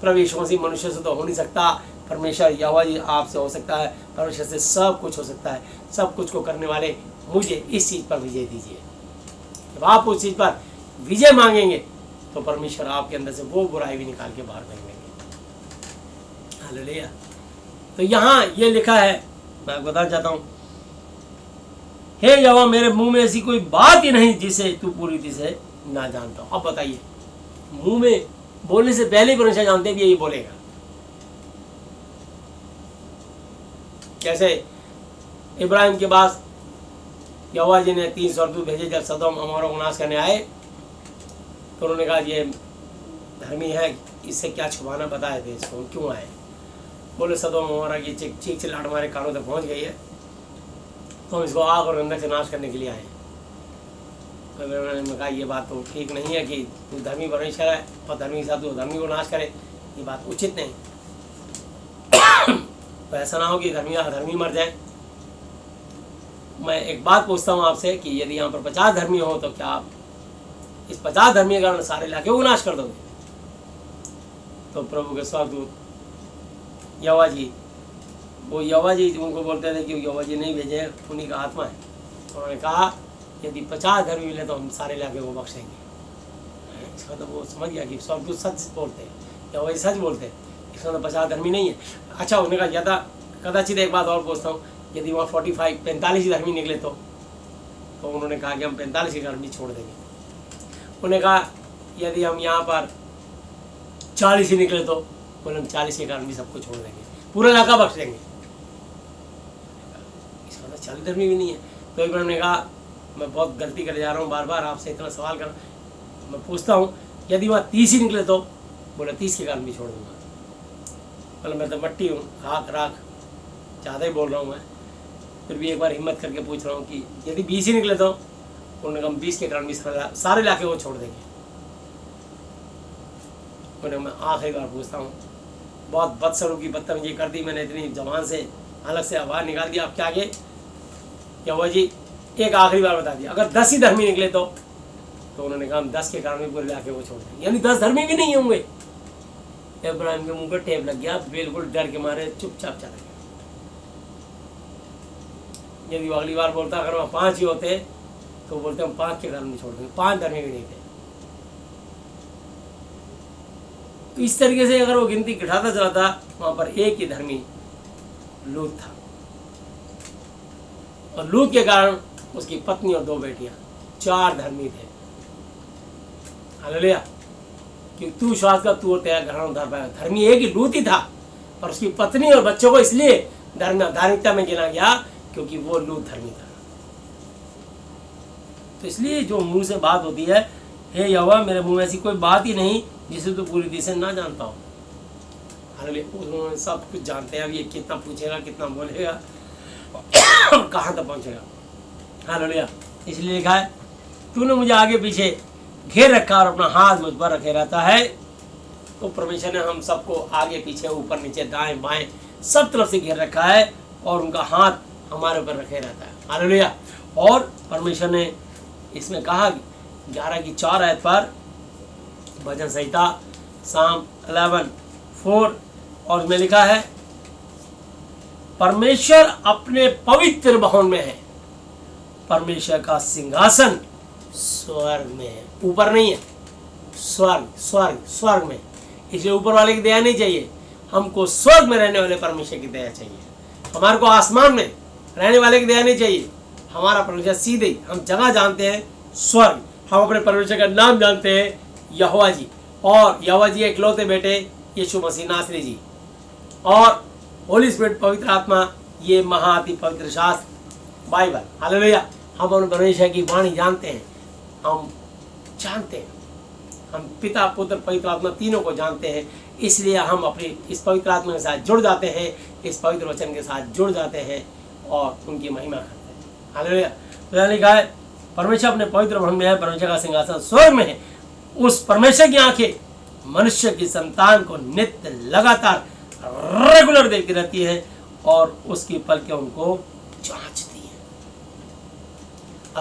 प्रभु यीशु मसीह मनुष्य से तो हो नहीं सकता, परमेश्वर यहोवा जी आपसे हो सकता है, परमेश्वर से सब कुछ हो सकता है। सब कुछ को करने वाले मुझे इस चीज़ पर विजय दीजिए। जब आप उस चीज़ पर विजय मांगेंगे तो परमेश्वर आपके अंदर से वो बुराई भी निकाल के बाहर फेंक देंगे। हालेलुया। तो यहाँ ये लिखा है, मैं आपको बताना चाहता हूँ, हे यहोवा मेरे मुंह में ऐसी कोई बात ही नहीं जिसे तू पूरी तरह से ना जानता हो। अब बताइए, मुंह में बोलने से पहले ही परमेश्वर जानते भी यही बोलेगा। कैसे इब्राहिम के पास यहोवा जी ने 3 स्वर्गदूत भेजे जब सदोम अमोरा को नाश करने आए, तो उन्होंने कहा ये धर्मी है, इससे क्या छुपाना, बताए थे इसको क्यों आए। बोले सदोम अमोरा की चीख चिल्लाहट हमारे कानों तक पहुंच गई है, तो हम इसको आग और गंधक से नाश करने के लिए आए। तो उन्होंने कहा ये बात तो ठीक नहीं है कि तू धर्मी परमेश्वर है और धर्मी के साथ तू धर्मी को नाश करे, ये बात उचित नहीं। तो ऐसा ना हो कि धर्मी मर जाए। मैं एक बात पूछता हूँ आपसे कि यदि यहाँ पर 50 धर्मी हो तो क्या आप इस 50 धर्मी के कारण सारे इलाके को नाश कर दोगे? तो प्रभु के स्वर्गदूत यहोवा जी, वो यहोवा जी उनको बोलते थे कि यहोवा जी नहीं भेजे, उन्हीं का आत्मा है। उन्होंने कहा यदि 50 धर्मी मिले तो हम सारे इलाके को बख्शेंगे। इसका तो वो समझ गया कि स्वर्गदूत सच बोलते हैं, यहोवा जी सच बोलते हैं, इसका तो 50 धर्मी नहीं है। अच्छा, उन्होंने कहा यदा कदाचित एक बात और पूछता हूँ, यदि वहाँ 45 धर्मी निकले तो उन्होंने कहा कि हम 45 के कारण भी छोड़ देंगे। उन्होंने कहा यदि हम यहाँ पर 40 ही निकले तो बोले हम 40 के कारण भी सबको छोड़ देंगे, पूरा इलाका बख्श देंगे। इसका तो 40 धर्मी भी नहीं है। तो इब्राहिम ने कहा मैं बहुत गलती कर जा रहा हूँ, बार बार आपसे इतना सवाल कर, मैं पूछता हूँ यदि वहाँ 30 ही निकले तो बोले 30 के कारण भी छोड़ दूँगा। बोले मैं तो मट्टी हूँ, खाक राख, ज़्यादा ही बोल रहा हूँ मैं, फिर भी एक बार हिम्मत करके पूछ रहा हूँ कि यदि 20 ही निकले तो उन्होंने कहा 20 के कारण भी सारे इलाके को छोड़ देंगे। उन्हें मैं आखिरी बार पूछता हूँ, बहुत बदसलूकी बदतमीजी कर दी मैंने, इतनी जबान से अलग से आवाज़ निकाल दी आपके आगे, यहोवा जी एक आखिरी बार बता दिया अगर 10 ही धर्मी निकले तो उन्होंने कहा हम 10 के कारण भी पूरे इलाके को छोड़ देंगे। यानी 10 धर्मी भी नहीं होंगे। इब्राहिम के मुंह पे टेप लग गया, बिल्कुल डर के मारे चुपचाप चला गया। यदि वो अगली बार बोलता अगर वहाँ 5 ही होते तो बोलते हम 5 के धर्म नहीं छोड़ देंगे, 5 धर्मी भी नहीं थे। तो इस तरीके से अगर वो गिनती घटाता चला था, वहां पर एक ही धर्मी लूत था, और लूत के कारण उसकी पत्नी और 2 बेटियां, 4 धर्मी थे। हालेलुया। कि तू श्वास का तू और तेरा घराना उद्धार पाएगा। धर्मी एक ही लूत ही था, पर उसकी पत्नी और बच्चों को इसलिए धार्मिकता में गिना गया क्योंकि वो लूत धर्मी था। तो इसलिए जो मुंह से बात होती है, हे यहोवा मेरे मुंह में ऐसी कोई बात ही नहीं जिसे तू पूरी तरह से ना जानता हो। हालेलुया। उन्होंने सब कुछ जानते हैं। अब ये कितना पूछेगा, कितना बोलेगा, कहाँ तक पहुँचेगा। हालेलुया। इसलिए लिखा है, तूने मुझे आगे पीछे घेर रखा और अपना हाथ मुझ पर रखे रहता है। तो परमेश्वर ने हम सबको आगे पीछे, ऊपर नीचे, दाएं बाएं सब तरफ से घेर रखा है, और उनका हाथ हमारे ऊपर रखे रहता है। हालेलुया। और परमेश्वर ने इसमें कहा 11 की 4 आयत पर, भजन संहिता साम 11:4, और उसमें लिखा है, परमेश्वर अपने पवित्र भवन में है, परमेश्वर का सिंहासन स्वर्ग में है। ऊपर नहीं है, स्वर्ग स्वर्ग स्वर्ग में। इसलिए ऊपर वाले की दया नहीं चाहिए, हमको स्वर्ग में रहने वाले परमेश्वर की दया चाहिए। हमारे को आसमान में रहने वाले की दया नहीं चाहिए। हमारा परमेश्वर सीधे, हम जगह जानते हैं स्वर्ग, हम अपने परमेश्वर का नाम जानते हैं यहोवा जी, और यहोवा जी इकलौते बेटे यीशु मसीह नासरी जी, और होली स्पिरिट पवित्र आत्मा, ये महाअति पवित्र शास्त्र बाइबल। हालेलुया। हम अपने परमेश्वर की वाणी जानते हैं, हम जानते हैं, हम पिता पुत्र पवित्र आत्मा तीनों को जानते हैं। इसलिए हम अपनी इस पवित्र आत्मा के साथ जुड़ जाते हैं, इस पवित्र वचन के साथ जुड़ जाते हैं और उनकी महिमा करते हैं। हालेलुया। तो यहाँ लिखा है, परमेश्वर अपने पवित्र भवन में है, परमेश्वर का सिंहासन स्वर्ग में है। उस परमेश्वर की आंखें मनुष्य की संतान को नित्य लगातार रेगुलर देखती रहती है, और उसकी पलकें उनको जांचती है।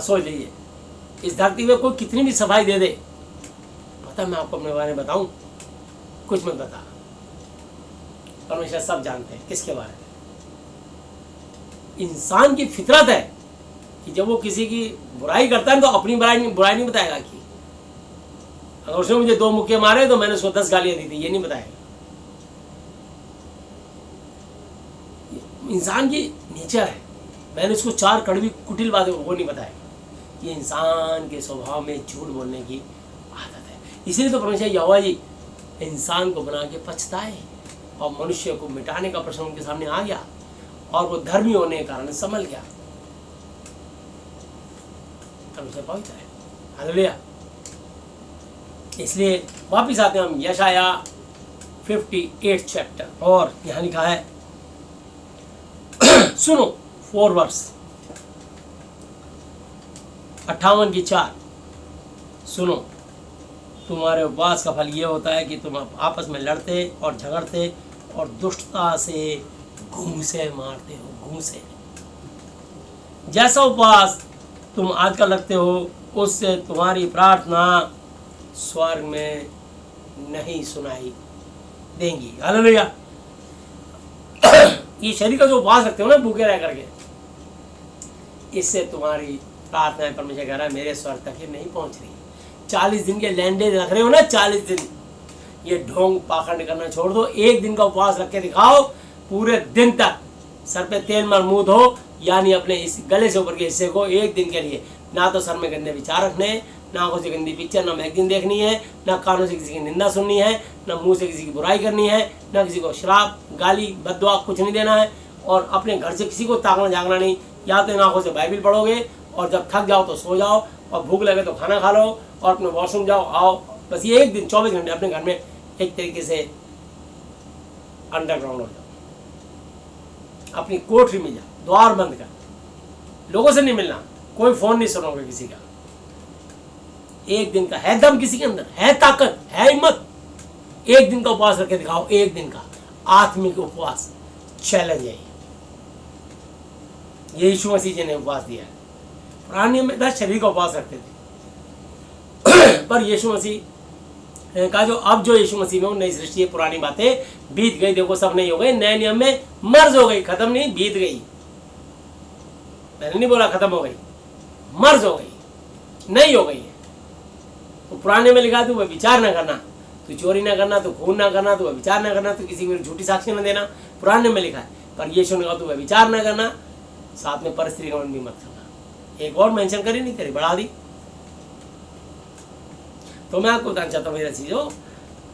सोच लीजिए, इस धरती में कोई कितनी भी सफाई दे दे, पता मैं आपको अपने बारे में बताऊं, कुछ मत बता, परमेश्वर सब जानते हैं किसके बारे में। इंसान की फितरत है कि जब वो किसी की बुराई करता है तो अपनी बुराई नहीं बताएगा कि अगर उसने मुझे 2 मुक्के मारे तो मैंने उसको 10 गालियां दी थी, ये नहीं बताएगा। इंसान की नेचर है, मैंने उसको 4 कड़वी कुटिल बातें, वो नहीं बताएगा। ये इंसान के स्वभाव में झूठ बोलने की आदत है। इसलिए तो परमेश्वर यहोवा जी इंसान को बना के पछताए, और मनुष्य को मिटाने का प्रश्न उनके सामने आ गया, और वो धर्मी होने के कारण संभल गया। परमेश्वर पवित्र है। हालेलुया। इसलिए वापिस आते हैं हम यशाया 58 चैप्टर, और यहाँ लिखा है, सुनो 4 वर्ष 58 की 4, सुनो, तुम्हारे उपवास का फल ये होता है कि तुम आपस में लड़ते और झगड़ते और दुष्टता से घूंसे मारते हो। घूंसे, जैसा उपवास तुम आजकल रखते हो, उससे तुम्हारी प्रार्थना स्वर्ग में नहीं सुनाई देंगी। हालेलुया। ये शरीर का जो उपवास रखते हो ना, भूखे रह करके, इससे तुम्हारी प्रार्थना, परमेश्वर कह रहा है, मेरे स्वर्ग तक ये नहीं पहुंच रही। 40 दिन के लैंडे रख रहे हो ना, 40 दिन, ये ढोंग पाखंड करना छोड़ दो। 1 दिन का उपवास रख के दिखाओ, पूरे दिन तक सर पे तेल मरमूद हो, यानी अपने इस गले से ऊपर के हिस्से को 1 दिन के लिए, ना तो सर में गंदे विचार रखने, ना आंखों से गंदी पिक्चर, ना मैगजीन देखनी है, ना कानों से किसी की निंदा सुननी है, ना मुंह से किसी की बुराई करनी है, ना किसी को श्राप गाली बद्दुआ कुछ नहीं देना है, और अपने घर से किसी को ताकना जागना नहीं। या तो इन आंखों से बाइबिल पढ़ोगे, और जब थक जाओ तो सो जाओ, और भूख लगे तो खाना खा लो, और अपने वॉशरूम जाओ, आओ। बस ये 1 दिन 24 घंटे अपने घर में एक तरीके से अंडरग्राउंड हो जाओ, अपनी कोठरी में जाओ, द्वार बंद कर, लोगों से नहीं मिलना, कोई फोन नहीं सुनोगे किसी का। 1 दिन का है दम किसी के अंदर, है ताकत, है हिम्मत, 1 दिन का उपवास रख के दिखाओ। 1 दिन का आत्मिक उपवास चैलेंज है। ये यीशु मसीह जी ने उपवास दिया है। पुराने में था शरीर का उपवास रखते थे, पर यीशु मसीह कहा जो अब जो यीशु मसीह में नई सृष्टि है, पुरानी बातें बीत गई, देखो सब नहीं हो गई, नए नियम में मर्ज हो गई, खत्म नहीं, बीत गई। मैंने नहीं बोला खत्म हो गई, मर्ज हो गई, नहीं हो गई है। तो पुराने में लिखा तू विचार ना करना, तू चोरी ना करना, तू खून ना करना, तू विचार ना करना, तू किसी को झूठी साक्षी ना देना, पुराने में लिखा है। पर यीशु ने कहा तू विचार ना करना, साथ में परस्त्री गमन भी मत करना। एक और मेंशन करी नहीं करी, बढ़ा दी। तो मैं आपको बताना चाहता हूँ मेरा चीज़ों,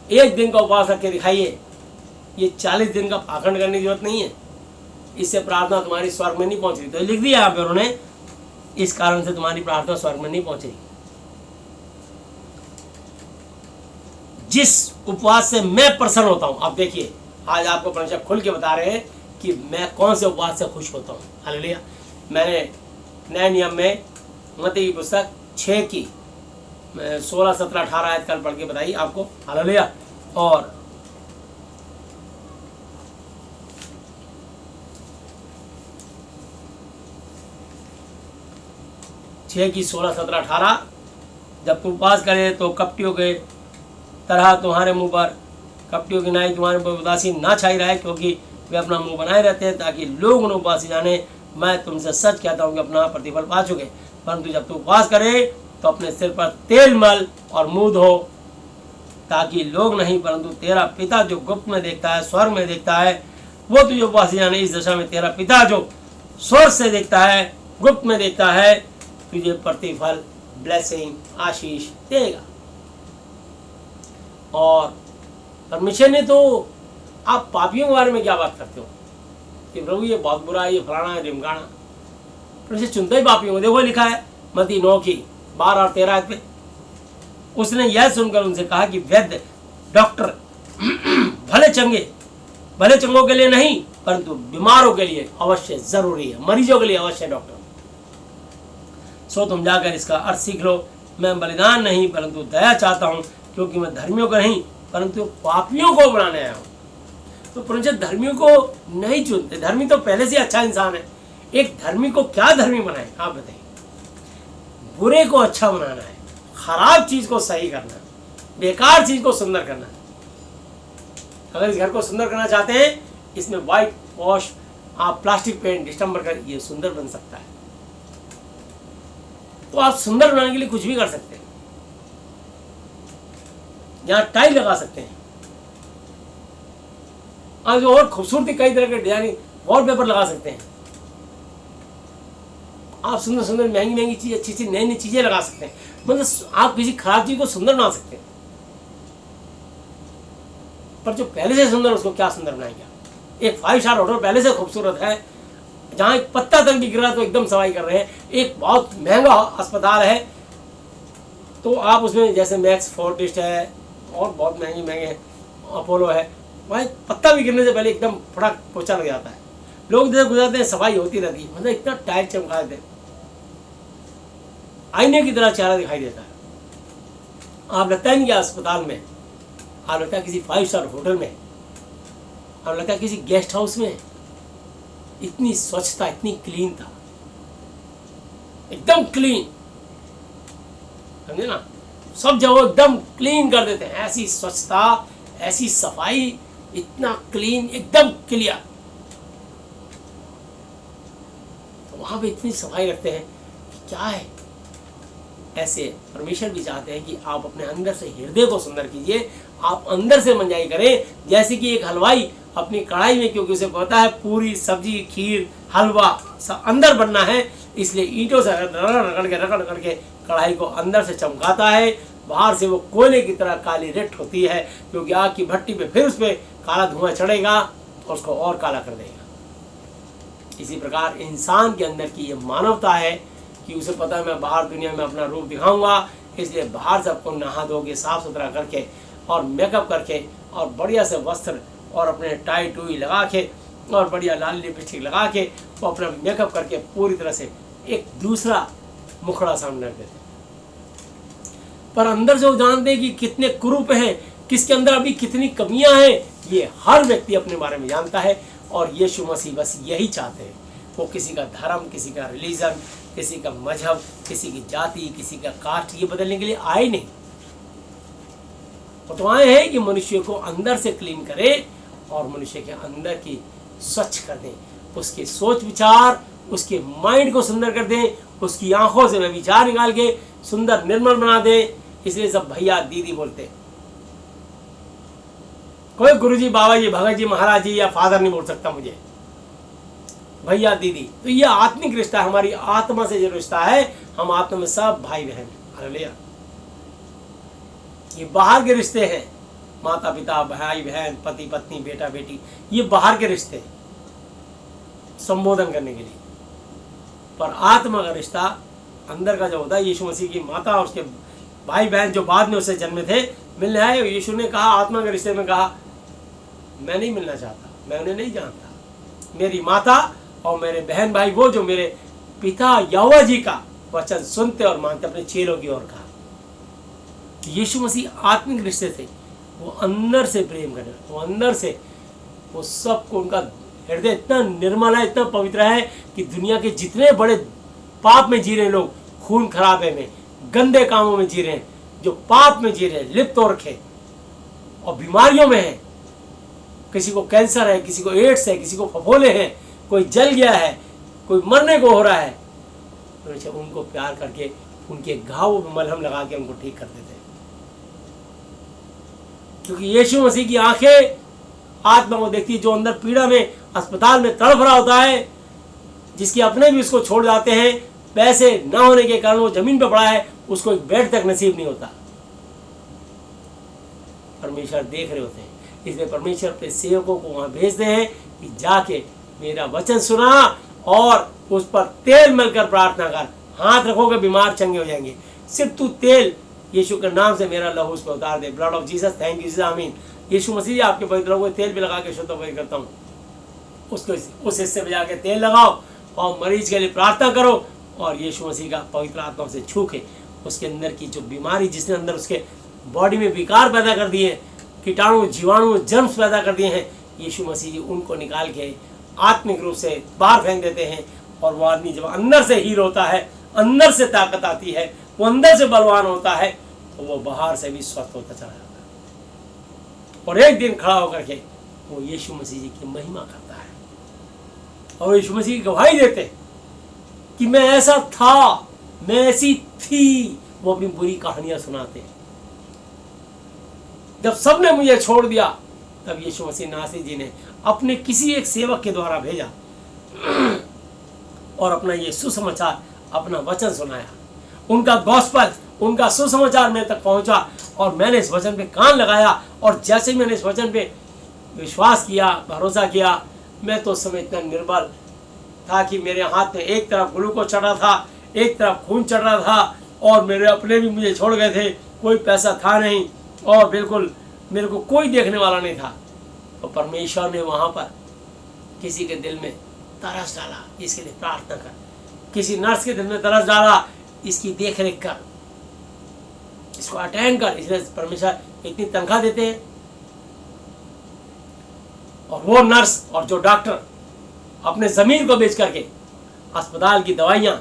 एक दिन का उपवास रख के दिखाइए, ये 40 दिन का पाखंड करने की जरूरत नहीं है। इससे प्रार्थना तुम्हारी स्वर्ग में नहीं पहुंच रही। तो लिख दिया यहाँ पे उन्होंने, इस कारण से तुम्हारी प्रार्थना स्वर्ग में नहीं पहुंच रही। जिस उपवास से मैं प्रसन्न होता हूँ, आप देखिए आज आपको परमेश्वर खुल के बता रहे हैं कि मैं कौन से उपवास से खुश होता हूँ। हालेलुया। मैंने नए नियम में मत्ती की पुस्तक 6 की 16, 17, 18 आयत कल पढ़ के बताई आपको। हालेलुया। और छः की 16, 17, 18, जब तुम उपवास करे तो कपटियों के तरह तुम्हारे मुंह पर, कपटियों की नाई तुम्हारे पर उदासी ना छाई रहे, क्योंकि वे अपना मुंह बनाए रहते हैं ताकि लोग उन्हें उपवासी जाने। मैं तुमसे सच कहता हूँ कि अपना प्रतिफल पा चुके। परंतु जब तुम उपवास करे तो अपने सिर पर तेल मल और मुँह धो, ताकि लोग नहीं परंतु तेरा पिता जो गुप्त में देखता है, स्वर्ग में देखता है, वो तुझे उपवासी जाने। इस दशा में तेरा पिता जो स्वर्ग से देखता है, गुप्त में देखता है, तुझे प्रतिफल, ब्लेसिंग, आशीष देगा। और परमेश्वर ने तो, आप पापियों के बारे में क्या बात करते हो कि प्रभु ये बहुत बुरा है, ये फलाना है, ढिमकाना। परमेश्वर चुनता ही पापियों को। देखो लिखा है मत्ती 9 की 12 और 13 पे, उसने यह सुनकर उनसे कहा कि वैद्य डॉक्टर भले चंगों के लिए नहीं परंतु बीमारों के लिए अवश्य जरूरी है, मरीजों के लिए अवश्य डॉक्टर। सो तुम जाकर इसका अर्थ सीख लो। मैं बलिदान नहीं परंतु दया चाहता हूँ, क्योंकि मैं धर्मियों को नहीं परंतु पापियों को बनाने आया हूँ। तो परमेश्वर धर्मियों को नहीं चुनते। धर्मी तो पहले से अच्छा इंसान है। एक धर्मी को क्या धर्मी बनाए आप बताइए। बुरे को अच्छा बनाना है, खराब चीज को सही करना है, बेकार चीज को सुंदर करना है। अगर इस घर को सुंदर करना चाहते हैं, इसमें व्हाइट वॉश, आप प्लास्टिक पेंट डिस्टेम्बर कर, ये सुंदर बन सकता है। तो आप सुंदर बनाने के लिए कुछ भी कर सकते हैं। यहाँ टाइल लगा सकते हैं, आज और खूबसूरती कई तरह के डिजाइनिंग वॉलपेपर लगा सकते हैं। आप सुंदर सुंदर महंगी चीज, अच्छी अच्छी नई नई चीजें लगा सकते हैं। मतलब आप किसी खराब चीज को सुंदर बना सकते हैं। पर जो पहले से सुंदर, उसको क्या सुंदर बनाएंगे। एक 5 स्टार होटल पहले से खूबसूरत है, जहाँ एक पत्ता तक गिर रहा तो एकदम सफाई कर रहे हैं। एक बहुत महंगा अस्पताल है, तो आप उसमें जैसे मैक्स फोर्टिस्ट है और बहुत महंगे अपोलो है, वहाँ पत्ता भी गिरने से पहले एकदम फटाक पोछा लग जाता है। लोग जैसे गुजरते हैं, सफाई होती रहती है। मतलब इतना टाइट चमका देते हैं, आईने की तरह चेहरा दिखाई देता है। आप लगता है नहीं कि अस्पताल में, आप लगता है किसी 5 स्टार होटल में, आप लगता है किसी गेस्ट हाउस में। इतनी स्वच्छता, इतनी क्लीन था, एकदम क्लीन, समझे ना। सब जगह एकदम क्लीन कर देते हैं। ऐसी स्वच्छता, ऐसी सफाई, इतना क्लीन, एकदम क्लियर। तो वहां पे इतनी सफाई रखते हैं, क्या है। ऐसे परमेश्वर भी चाहते हैं कि आप अपने अंदर से हृदय को सुंदर कीजिए, आप अंदर से मंजाई करें। जैसे कि एक हलवाई अपनी कढ़ाई में, क्योंकि उसे पता है पूरी सब्जी, खीर, हलवा सब अंदर बनना है, इसलिए ईंटों से रगड़ करके कढ़ाई को अंदर से चमकाता है। बाहर से वो कोयले की तरह काली रेट होती है, क्योंकि आग की भट्टी पे फिर उस पर काला धुआं चढ़ेगा और उसको और काला कर देगा। इसी प्रकार इंसान के अंदर की ये मानवता है कि उसे पता है मैं बाहर दुनिया में अपना रूप दिखाऊंगा, इसलिए बाहर सबको नहा धो के साफ सुथरा करके और मेकअप करके और बढ़िया से वस्त्र और अपने टाई टूई लगा के और बढ़िया लाल लिपस्टिक लगा के वो अपना मेकअप करके पूरी तरह से एक दूसरा मुखड़ा सामने रख देते हैं। पर अंदर से वो जानते हैं कि कितने कुरूप हैं, किसके अंदर अभी कितनी कमियां हैं। ये हर व्यक्ति अपने बारे में जानता है, और यीशु मसीह बस यही चाहते हैं। वो किसी का धर्म, किसी का रिलीजन, किसी का मजहब, किसी की जाति, किसी का कास्ट ये बदलने के लिए आए नहीं। फतवाएं हैं कि मनुष्य को अंदर से क्लीन करें और मनुष्य के अंदर की स्वच्छ कर दें, उसके सोच विचार, उसके माइंड को सुंदर कर दें, उसकी आंखों से वह विचार निकाल के सुंदर निर्मल बना दें। इसलिए सब भैया दीदी बोलते हैं। कोई गुरुजी, बाबा जी, भगत जी, महाराज जी या फादर नहीं बोल सकता मुझे, भैया दीदी। तो ये आत्मिक रिश्ता, हमारी आत्मा से जो रिश्ता है, हम आत्मा में सब भाई बहन हैं। हालेलुया। ये बाहर के रिश्ते हैं, माता पिता, भाई बहन, पति पत्नी, बेटा बेटी, ये बाहर के रिश्ते हैं संबोधन करने के लिए। पर आत्मा का रिश्ता अंदर का जो होता है, यीशु मसीह की माता और उसके भाई बहन जो बाद में उससे जन्मे थे मिलने आए, यीशु ने कहा, आत्मा के रिश्ते में कहा, मैं नहीं मिलना चाहता, मैं उन्हें नहीं जानता। मेरी माता और मेरे बहन भाई वो जो मेरे पिता यहोवा जी का वचन सुनते और मानते, अपने चेलों की ओर कहा। यीशु मसीह आत्मिक रिश्ते थे, वो अंदर से प्रेम करने, वो अंदर से वो सबको, उनका हृदय इतना निर्मल है, इतना पवित्र है कि दुनिया के जितने बड़े पाप में जी रहे हैं लोग, खून खराबे में, गंदे कामों में जी रहे हैं, जो पाप में जी रहे हैं, लिप्त हो रखे और बीमारियों में हैं, किसी को कैंसर है, किसी को एड्स है, किसी को फफोले हैं, कोई जल गया है, कोई मरने को हो रहा है, तो उनको प्यार करके उनके घावों में मलहम लगा के उनको ठीक कर देते हैं। क्योंकि यीशु मसीह की आंखें आत्मा को देखती है, जो अंदर पीड़ा में अस्पताल में तड़फ रहा होता है, जिसके अपने भी उसको छोड़ जाते हैं, पैसे ना होने के कारण वो जमीन पर पड़ा है, उसको एक बेड तक नसीब नहीं होता। परमेश्वर देख रहे होते हैं, इसलिए परमेश्वर अपने सेवकों को वहां भेजते हैं कि जाके मेरा वचन सुना और उस पर तेल मलकर प्रार्थना कर, हाथ रखोगे बीमार चंगे हो जाएंगे। सिर्फ तू तेल यीशु के नाम से मेरा लहू उस पर उतार दे। Blood of Jesus, thank you Jesus, amen. Yeshu मसीह आपके पवित्र लहू में तेल भी लगा के शुद्ध पवित्र करता हूँ। उसको उस हिस्से में जाके तेल लगाओ और मरीज के लिए प्रार्थना करो और यीशु मसीह का पवित्र आत्मा से छू के उसके अंदर की जो बीमारी, जिसने अंदर उसके बॉडी में विकार पैदा कर दिए, कीटाणु, जीवाणु, जर्म्स पैदा कर दिए हैं, यीशु मसीह जी उनको निकाल के आत्मिक रूप से बाहर फेंक देते हैं। और वो आदमी जब अंदर से हील होता है, अंदर से ताकत आती है, वो अंदर से बलवान होता है, तो वो बाहर से भी स्वस्थ होता चला जाता है। और एक दिन खड़ा होकर के वो यीशु मसीह जी की महिमा करता है और यीशु मसीह की गवाही देते कि मैं ऐसा था, मैं ऐसी थी। वो अपनी बुरी कहानियां सुनाते हैं। जब सबने मुझे छोड़ दिया, तब यीशु मसीह नासरी जी ने अपने किसी एक सेवक के द्वारा भेजा और अपना ये सुसमाचार, अपना वचन सुनाया। उनका गॉस्पल, उनका सुसमाचार मेरे तक पहुंचा और मैंने इस वचन पे कान लगाया। और जैसे मैंने इस वचन पे विश्वास किया, भरोसा किया, मैं तो उस समय इतना निर्बल था कि मेरे हाथ में एक तरफ ग्लूकोज चढ़ रहा था, एक तरफ खून चढ़ रहा था और मेरे अपने भी मुझे छोड़ गए थे, कोई पैसा था नहीं और बिल्कुल मेरे को कोई देखने वाला नहीं था। तो परमेश्वर ने वहाँ पर किसी के दिल में तरस डाला, इसके लिए प्रार्थना कर। किसी नर्स के दिल में तरस डाला, इसकी देख रेख कर, इसको अटेंड कर। इसलिए परमेश्वर इतनी तनख्वाह देते हैं। और वो नर्स और जो डॉक्टर अपने जमीन को बेच करके अस्पताल की दवाइयाँ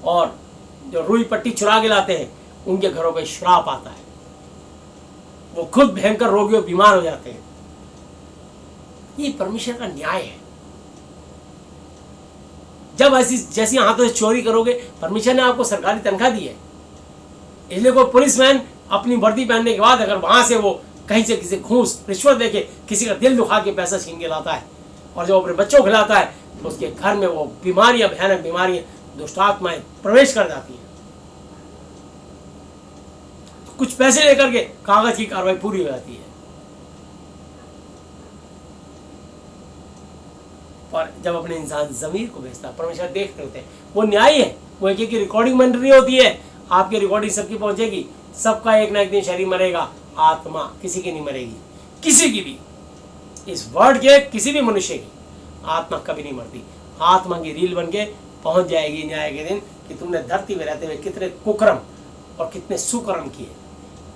और जो रुई पट्टी चुरा के लाते हैं, उनके घरों पे श्राप आता है। वो खुद भयंकर रोगी और बीमार हो जाते हैं। ये परमेश्वर का न्याय है। जब ऐसी जैसी हाथों से चोरी करोगे, परमेश्वर ने आपको सरकारी तनख्वाह दी है, इसलिए कोई पुलिसमैन अपनी वर्दी पहनने के बाद अगर वहां से वो कहीं से किसी घूस रिश्वत देके किसी का दिल दुखा के पैसा छीन के लाता है और जब अपने बच्चों को खिलाता है, तो उसके घर में वो बीमारियां, भयानक बीमारियां, दुष्ट आत्माएं प्रवेश कर जाती हैं। तो कुछ पैसे लेकर के कागज की कार्रवाई पूरी हो जाती है। और जब अपने इंसान जमीर को बेचता है, परमेश्वर देख रहे होते हैं। वो न्याय है। वो एक एक की रिकॉर्डिंग बन रही होती है, आपकी रिकॉर्डिंग सबकी पहुंचेगी। सबका एक ना एक दिन शरीर मरेगा, आत्मा किसी की नहीं मरेगी, किसी की भी। इस वर्ल्ड के किसी भी मनुष्य की आत्मा कभी नहीं मरती। आत्मा की रील बन के पहुंच जाएगी न्याय के दिन कि तुमने धरती में रहते हुए कितने कुकर्म और कितने सुकर्म किए,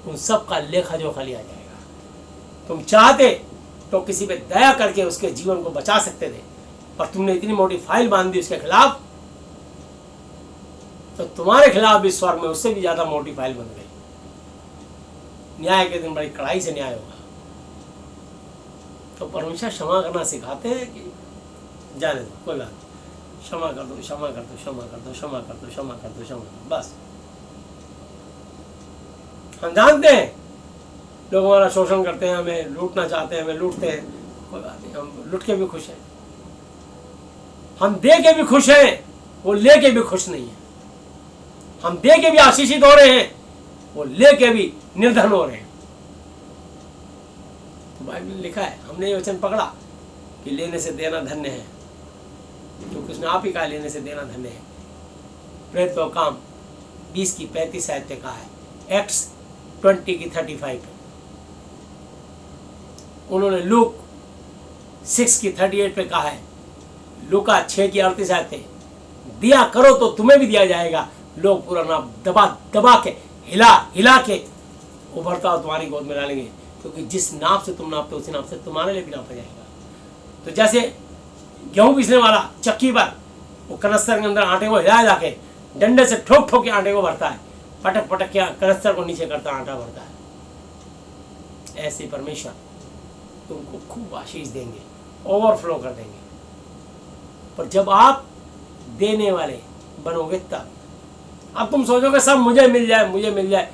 उन सब का लेखा जोखा लिया जाएगा। तुम चाहते तो किसी पे दया करके उसके जीवन को बचा सकते थे, पर तुमने इतनी मोटी फाइल बांध दी उसके खिलाफ, तो तुम्हारे खिलाफ भी स्वर्ग में उससे भी ज्यादा मोटी फाइल बन गई। न्याय के दिन बड़ी कड़ाई से न्याय होगा। तो परमेश्वर क्षमा करना सिखाते हैं कि जाने दो, कोई बात नहीं, क्षमा कर दो, क्षमा कर दो, क्षमा कर दो, क्षमा कर दो, क्षमा कर दो, क्षमा कर दो, बस। हम जानते हैं लोग हमारा शोषण करते हैं, हमें लूटना चाहते हैं, हमें लूटते हैं, कोई बात नहीं, हम लूट के भी खुश हैं, हम दे के भी खुश हैं, वो ले के भी खुश नहीं है। हम दे के भी आशीषित हो रहे हैं, वो ले के भी निर्धन हो रहे हैं। तो बाइबल में लिखा है, हमने ये वचन पकड़ा कि लेने से देना धन्य है, क्योंकि उसने आप ही कहा लेने से देना धन्य है। प्रेरित का काम 20 की 35 आयत पे कहा है, एक्ट्स 20 की 35 पे। उन्होंने लूक 6 की 38 पे कहा है, लूका 6 की 38 आयत पे, दिया करो तो तुम्हें भी दिया जाएगा, लोग पूरा नाप दबा दबा के हिला हिला के उभरता हुआ तुम्हारी गोद में डालेंगे, क्योंकि जिस नाप से तुम नापते उसी नाप से तुम्हारे लिए भी नापा जाएगा। तो जैसे गेहूं पीसने वाला चक्की पर वो कनस्तर के अंदर आटे को हिला जाके डंडे से ठोक ठोक के आटे को भरता है, पटक पटक के कनस्तर को नीचे करता आटा भरता है, ऐसे परमेश्वर तुमको खूब आशीष देंगे, ओवरफ्लो कर देंगे। पर जब आप देने वाले बनोगे तब। अब तुम सोचोगे सब मुझे मिल जाए, मुझे मिल जाए,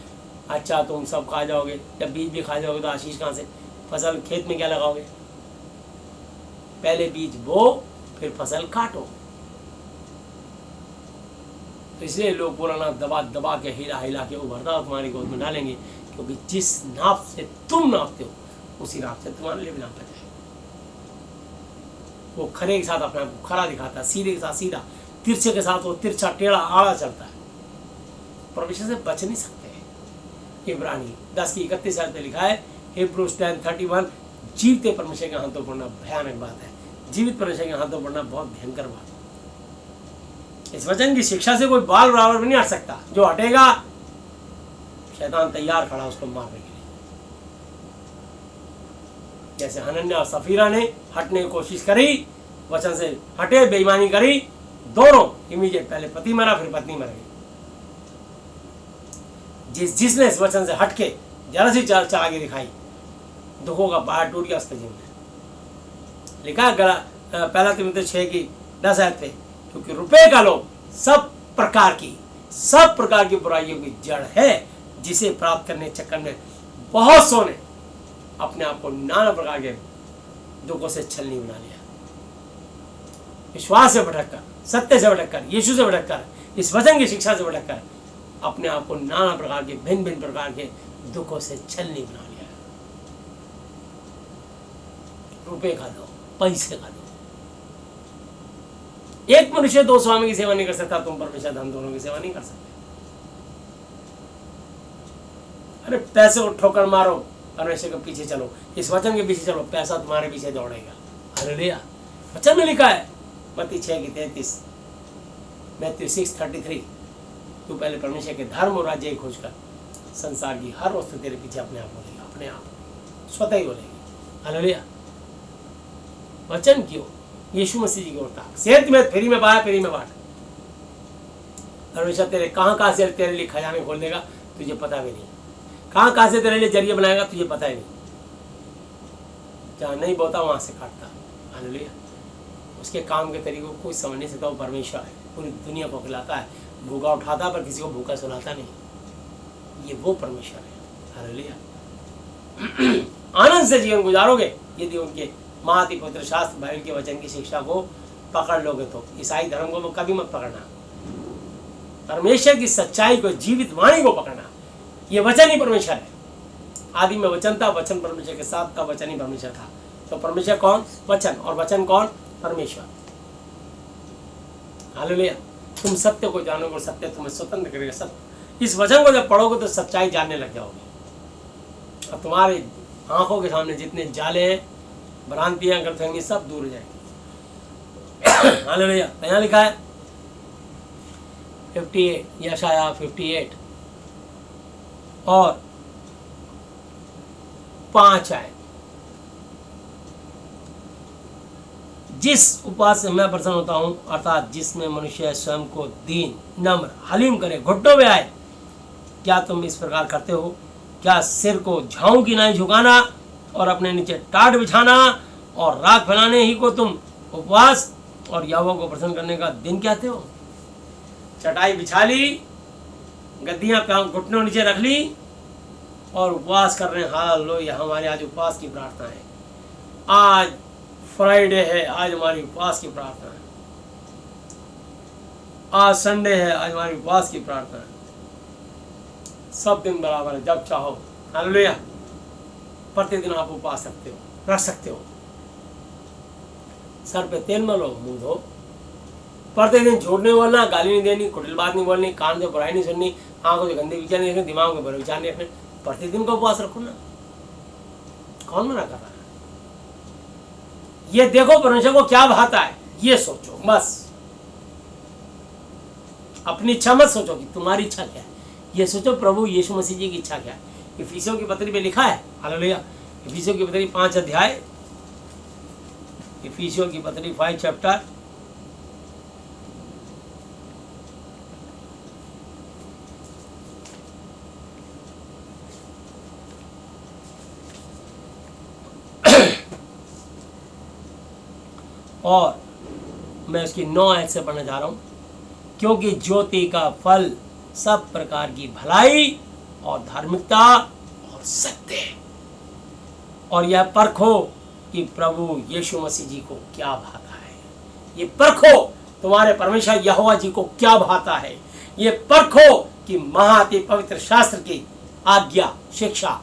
अच्छा तुम सब खा जाओगे, जब बीज भी खा जाओगे तो आशीष कहाँ से? फसल खेत में क्या लगाओगे? पहले बीज बो, फिर फसल काटो। तो इसलिए लोग पुराना दबा दबा के हिला हिला के उभरता और तुम्हारी गोद में डालेंगे, क्योंकि जिस नाप से तुम नापते हो उसी नाप से तुम्हारे लिए भी नापा जाएगा। वो खरे के साथ अपने आप खरा दिखाता है, सीधे के साथ सीधा, तिरछे के साथ वो तिरछा टेढ़ा आड़ा चलता है। परमेश्वर से बच नहीं सकते हैं। इब्रानी 10 की 31 आयत में लिखा है, हिब्रूज 10:31, जीवते परमेश्वर के हाथों पड़ना भयानक बात है। जीवित परमेश्वर के हाथों पड़ना बहुत भयंकर बात है। इस वचन की शिक्षा से कोई बाल बराबर भी नहीं हट सकता। जो हटेगा शैतान तैयार खड़ा उसको मारने के लिए। जैसे हनन्या और सफीरा ने हटने की कोशिश करी, वचन से हटे, बेईमानी करी, दोनों इमीडिएट, पहले पति मरा फिर पत्नी मर गई। जिसने इस वचन से हटके जरा सी चालाकी दिखाई, दुखों का पहाड़ टूट गया उसके जीवन में। लिखा है पहला तिमुथी 6 की 10 आयत पे, क्योंकि रुपए का लोभ सब प्रकार की बुराइयों की जड़ है, जिसे प्राप्त करने के चक्कर में बहुत सौ ने अपने आप को नाना प्रकार के दुखों से छलनी बना लिया। विश्वास से भटककर, सत्य से भटककर, यीशु से भटककर, इस वचन की शिक्षा से भटककर अपने आप को नाना प्रकार के भिन्न भिन्न प्रकार के दुखों से छलनी बना लिया। रुपए का दो, पैसे का दो। एक मनुष्य 2 स्वामी की सेवा नहीं कर सकता, तुम परमेश्वर धन दोनों की सेवा नहीं कर सकते। अरे पैसे को ठोकर मारो, परमेश्वर के पीछे चलो, इस वचन के पीछे चलो, पैसा तुम्हारे पीछे दौड़ेगा। हालेलुया। वचन में लिखा है मत्ती 6 की 33, मैथ्यू 6:33, तू पहले परमेश्वर के धर्म और राज्य की खोज कर, संसार की हर वस्तु तेरे पीछे अपने आप बोलेगी, अपने आप स्वतः ही बोलेगी। हालेलुया। वचन क्यों? यीशु मसीह जी की ओर ताक। सेहत में फ्री में पाया, फ्री में बांट। परमेश्वर तेरे कहाँ से तेरे लिए खजाने खोल देगा तुझे पता भी नहीं, कहाँ से तेरे लिए जरिए बनाएगा तुझे पता ही नहीं। जहाँ नहीं बोता वहाँ से काटता। हालेलुया। उसके काम के तरीकों को कोई समझ नहीं सकता। वो परमेश्वर है, पूरी दुनिया को खिलाता है, भूखा उठाता पर किसी को भूखा सुलाता नहीं। ये वो परमेश्वर है। हालेलुया। आनंद से जीवन गुजारोगे यदि उनके महाति पवित्र शास्त्र बाइबल के वचन की शिक्षा को पकड़ लोगे तो। ईसाई धर्म को कभी मत पकड़ना, परमेश्वर की सच्चाई को, जीवित वाणी को पकड़ना। ये वचन ही परमेश्वर है। आदि में वचन था, वचन परमेश्वर के साथ था, वचन ही परमेश्वर था। तो परमेश्वर कौन? वचन। और वचन कौन? परमेश्वर। हालेलुया। तुम सत्य को जानोगे और सत्य तुम्हें स्वतंत्र करेगा। सब इस वचन को जब पढ़ोगे तो सच्चाई जानने लग जाओगे, और तुम्हारे आंखों के सामने जितने जाले हैं, भ्रांतियां, गलतफहमी सब दूर हो जाएंगी। हालेलुया। यहाँ लिखा है 58, यशाया 58 और 5 आए, जिस उपाय से मैं प्रसन्न होता हूं, अर्थात जिसमें मनुष्य स्वयं को दीन, नम्र, हलीम करे, घुटनों में आए, क्या तुम इस प्रकार करते हो? क्या सिर को झाऊ की नाई झुकाना और अपने नीचे टाट बिछाना और राख फैलाने ही को तुम उपवास और यहोवा को प्रसन्न करने का दिन कहते हो? चटाई बिछा ली, गद्दियां घुटनों नीचे रख ली और उपवास कर रहे हैं। हालेलुया, हमारे आज उपवास की प्रार्थना है। आज फ्राइडे है, आज हमारी उपवास की प्रार्थना है। आज संडे है, आज हमारी उपवास की प्रार्थना है। सब दिन बराबर है, जब चाहो। हालेलुया, प्रतिदिन आप उपवास सकते हो, रख सकते हो। सर पे तेल मलो, मुंह धो। प्रतिदिन झूठ नहीं बोलना, गाली नहीं देनी, कुटिल बात नहीं बोलनी, कान से बुराई नहीं सुननी, आंखों से गंदे विचार नहीं रखने, दिमाग में बुरे विचार नहीं रखने। प्रतिदिन का उपवास रखो ना, कौन मना कर रहा है? ये देखो परमेश्वर को क्या भाता है, ये सोचो बस। अपनी इच्छा मत सोचो कि तुम्हारी इच्छा क्या है, ये सोचो प्रभु यीशु मसीह जी की इच्छा क्या है। इफिसियों की पत्री में लिखा है, हालेलुया, इफिसियों की पत्री 5 अध्याय, इफिसियों की पत्री 5 चैप्टर, और मैं उसकी 9 आयत से पढ़ना चाह रहा हूं। क्योंकि ज्योति का फल सब प्रकार की भलाई और धार्मिकता और सत्य है, और यह परखो कि प्रभु यीशु मसीह जी को क्या भाता है। ये परखो तुम्हारे परमेश्वर यहोवा जी को क्या भाता है। ये परखो कि महाअति पवित्र शास्त्र की आज्ञा शिक्षा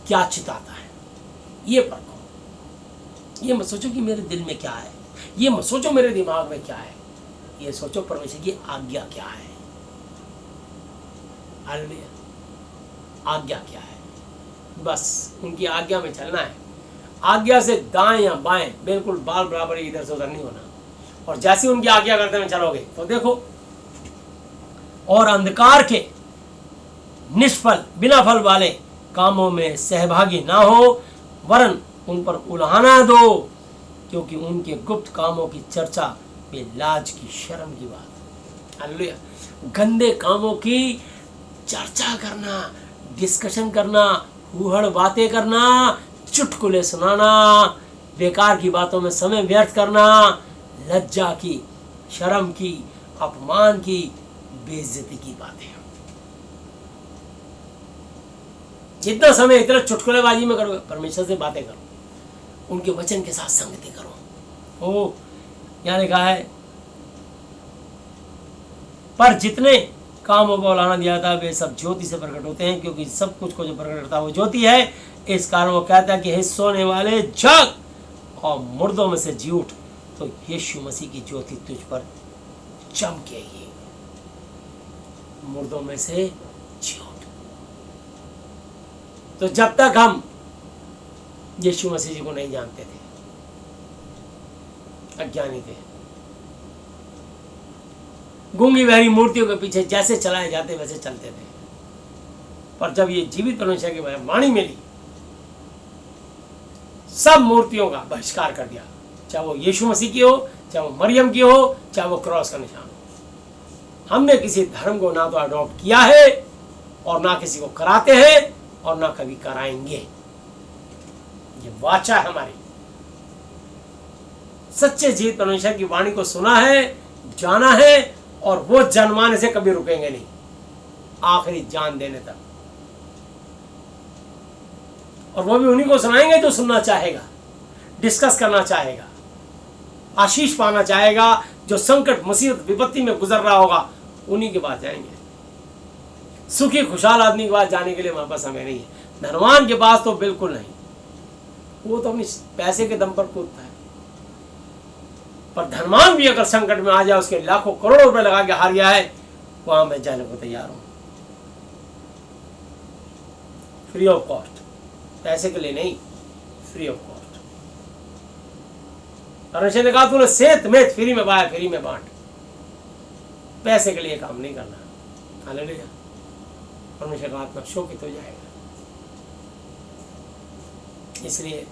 क्या चिताता है। ये परखो। ये मत सोचो कि मेरे दिल में क्या है, ये मत सोचो मेरे दिमाग में क्या है, ये सोचो परमेश्वर की आज्ञा क्या है। हालेलुया, आज्ञा क्या है, बस उनकी आज्ञा में चलना है। आज्ञा से दाएं या बाएं बिल्कुल बाल बराबर इधर से उधर नहीं होना। और जैसे उनकी आज्ञा करते हुए चलोगे तो देखो, और अंधकार के निष्फल बिना फल वाले कामों में सहभागी ना हो, वरन उन पर उलाहना दो, क्योंकि उनके गुप्त कामों की चर्चा में लाज की शर्म की बात। हालेलुया, गंदे कामों की चर्चा करना, डिस्कशन करना, हुहड़ बातें करना, चुटकुले सुनाना, बेकार की बातों में समय व्यर्थ करना, लज्जा की, शर्म की, अपमान की, बेइज्जती की बातें। जितना समय इतना चुटकुलेबाजी में करोगे, परमेश्वर से बातें करो, उनके वचन के साथ संगति करो। ओ यहाँ लिखा है, पर जितने कामों को लाना दिया था वे सब ज्योति से प्रकट होते हैं, क्योंकि सब कुछ को जो प्रकट करता है वो ज्योति है। इस कारण वो कहता है कि हे सोने वाले जग और मुर्दों में से जी उठ, तो यीशु मसीह की ज्योति तुझ पर चमकेगी। मुर्दों में से जी उठ। तो जब तक हम यीशु मसीह जी को नहीं जानते थे, अज्ञानी थे, गूंगी बहरी मूर्तियों के पीछे जैसे चलाए जाते वैसे चलते थे। पर जब ये जीवित परमेश्वर की वाणी मिली, सब मूर्तियों का बहिष्कार कर दिया, चाहे वो यीशु मसीह की हो, चाहे वो मरियम की हो, चाहे वो क्रॉस का निशान हो। हमने किसी धर्म को ना तो अडॉप्ट किया है और ना किसी को कराते हैं और ना कभी कराएंगे। ये वाचा है हमारी। सच्चे जीवित परमेश्वर की वाणी को सुना है, जाना है, और वो जनमाने से कभी रुकेंगे नहीं, आखिरी जान देने तक। और वो भी उन्हीं को सुनाएंगे जो सुनना चाहेगा, डिस्कस करना चाहेगा, आशीष पाना चाहेगा, जो संकट मुसीबत विपत्ति में गुजर रहा होगा, उन्हीं के पास जाएंगे। सुखी खुशहाल आदमी के पास जाने के लिए हमारे पास समय नहीं है। धनवान के पास तो बिल्कुल नहीं, वो तो अपनी पैसे के दम पर कूदता है। पर धनवान भी अगर संकट में आ जाए, उसके लाखों करोड़ों रुपए लगा के हार गया है, वहां मैं जाने को तैयार हूं, फ्री ऑफ कॉस्ट, पैसे के लिए नहीं, फ्री ऑफ कॉस्ट। परमेश्वर ने कहा तूने सेत मेत फ्री में पाया, फ्री में बांट, पैसे के लिए काम नहीं करना। हालेलुया, परमेश्वर का आत्मा शोकित हो जाएगा। इसलिए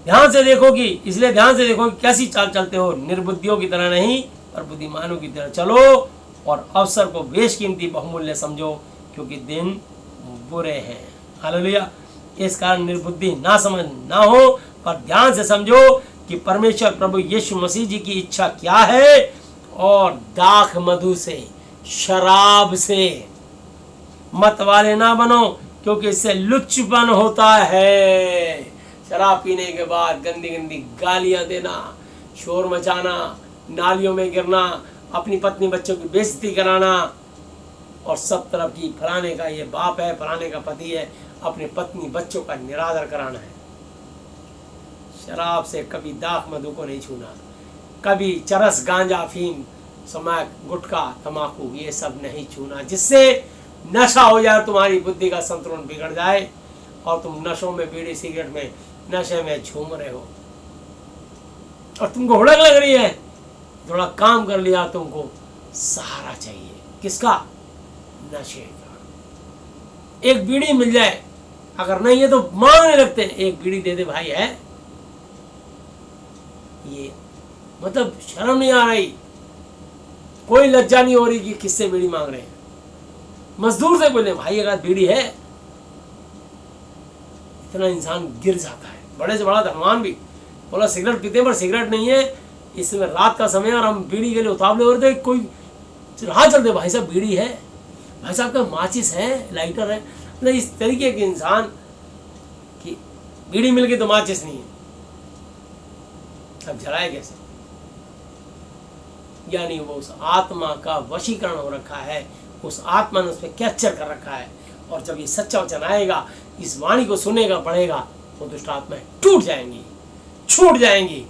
ध्यान से देखो कि कैसी चाल चलते हो, निर्बुद्धियों की तरह नहीं पर बुद्धिमानों की तरह चलो, और अवसर को बेशकीमती बहुमूल्य समझो, क्योंकि दिन बुरे हैं। हालेलुया। इस कारण निर्बुद्धि ना समझ ना हो, पर ध्यान से समझो कि परमेश्वर प्रभु यीशु मसीह जी की इच्छा क्या है, और दाख मधु से, शराब से मत वाले ना बनो, क्योंकि इससे लुच्चपन होता है। शराब पीने के बाद गंदी गंदी गालियां देना, शोर मचाना, नालियों में गिरना, अपनी पत्नी बच्चों की बेइज्जती कराना, और सब तरफ की फलाने का ये बाप है, फलाने का पति है, अपनी पत्नी बच्चों का निरादर कराना है। शराब से कभी दाख मधु को नहीं छूना, कभी चरस, गांजा, अफीम, स्मैक, गुटखा, तमाकू, ये सब नहीं छूना, जिससे नशा हो जाए, तुम्हारी बुद्धि का संतुलन बिगड़ जाए और तुम नशों में, बीड़ी सिगरेट में, नशे में झूम रहे हो और तुमको हुड़क लग रही है। थोड़ा काम कर लिया, तुमको सहारा चाहिए। किसका? नशे का। एक बीड़ी मिल जाए, अगर नहीं है तो मांगने लगते हैं, एक बीड़ी दे दे भाई, है ये मतलब शर्म नहीं आ रही, कोई लज्जा नहीं हो रही कि किससे बीड़ी मांग रहे हैं। मजदूर से बोले भाई एक आध बीड़ी है, इतना इंसान गिर जाता है। बड़े से बड़ा धनवान भी बोला सिगरेट पीते हैं, पर सिगरेट नहीं है, इसमें रात का समय और हम बीड़ी के लिए उतावले हो रहे थे, कोई राह चलते, भाई साहब बीड़ी है, भाई साहब का माचिस है, लाइटर है। मतलब इस तरीके के इंसान कि बीड़ी मिल गई तो माचिस नहीं है, अब जलाए कैसे? यानी वो उस आत्मा का वशीकरण हो रखा है, उस आत्मा ने उस पर कैप्चर कर रखा है। और जब ये सच्चा वचन आएगा, इस वाणी को सुनेगा, पढ़ेगा, तो दुष्ट आत्माएं टूट जाएंगी, छूट जाएंगी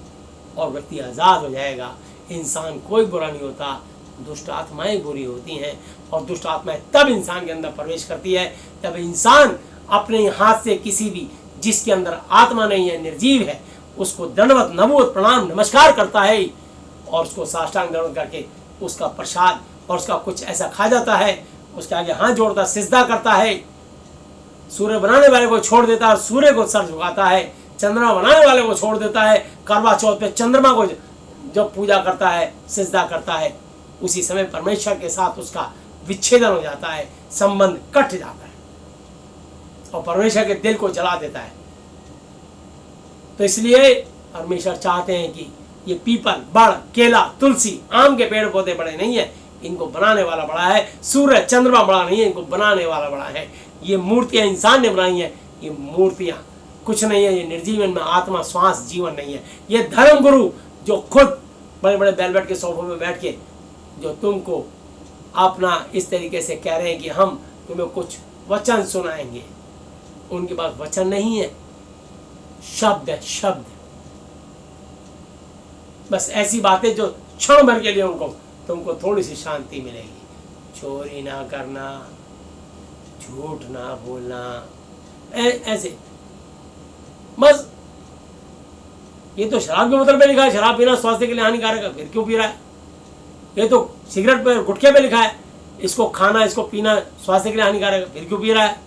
और व्यक्ति आजाद हो जाएगा। इंसान कोई बुरा नहीं होता, दुष्ट आत्माएं बुरी होती हैं। और दुष्ट आत्माएं तब इंसान के अंदर प्रवेश करती है जब इंसान अपने हाथ से किसी भी, जिसके अंदर आत्मा नहीं है, निर्जीव है, उसको दंडवत, नमोद, प्रणाम, नमस्कार करता है और उसको साष्टांग दंडवत करके उसका प्रसाद और उसका कुछ ऐसा खा जाता है, उसके आगे हाथ जोड़ता, सिजदा करता है, सूर्य बनाने वाले को छोड़ देता है, सूर्य को सर झुकाता है, चंद्रमा बनाने वाले को छोड़ देता है, करवा चौथ पे चंद्रमा को जब पूजा करता है, सिजदा करता है, उसी समय परमेश्वर के साथ उसका विच्छेदन हो जाता है, संबंध कट जाता है और परमेश्वर के दिल को जला देता है। तो इसलिए परमेश्वर चाहते हैं कि ये पीपल, बड़, केला, तुलसी, आम के पेड़ पौधे बड़े नहीं है, इनको बनाने वाला बड़ा है। सूर्य, चंद्रमा बड़ा नहीं है, इनको बनाने वाला बड़ा है। ये मूर्तियां इंसान ने बनाई हैं, ये मूर्तियां कुछ नहीं है, ये निर्जीवन में आत्मा, श्वास, जीवन नहीं है। ये धर्म गुरु जो खुद बड़े बड़े वेलवेट के सोफों में बैठ के जो तुमको अपना इस तरीके से कह रहे हैं कि हम तुम्हें कुछ वचन सुनाएंगे, उनके पास वचन नहीं है, शब्द है, शब्द। बस ऐसी बातें जो क्षण भर के लिए तुमको थोड़ी सी शांति मिलेगी। चोरी ना करना, झूठ ना बोलना, ऐसे बस। ये तो शराब के बोतल पे लिखा है शराब पीना स्वास्थ्य के लिए हानिकारक है, फिर क्यों पी रहा है? ये तो सिगरेट पे, गुटखे पे लिखा है इसको खाना, इसको पीना स्वास्थ्य के लिए हानिकारक है, फिर क्यों पी रहा है?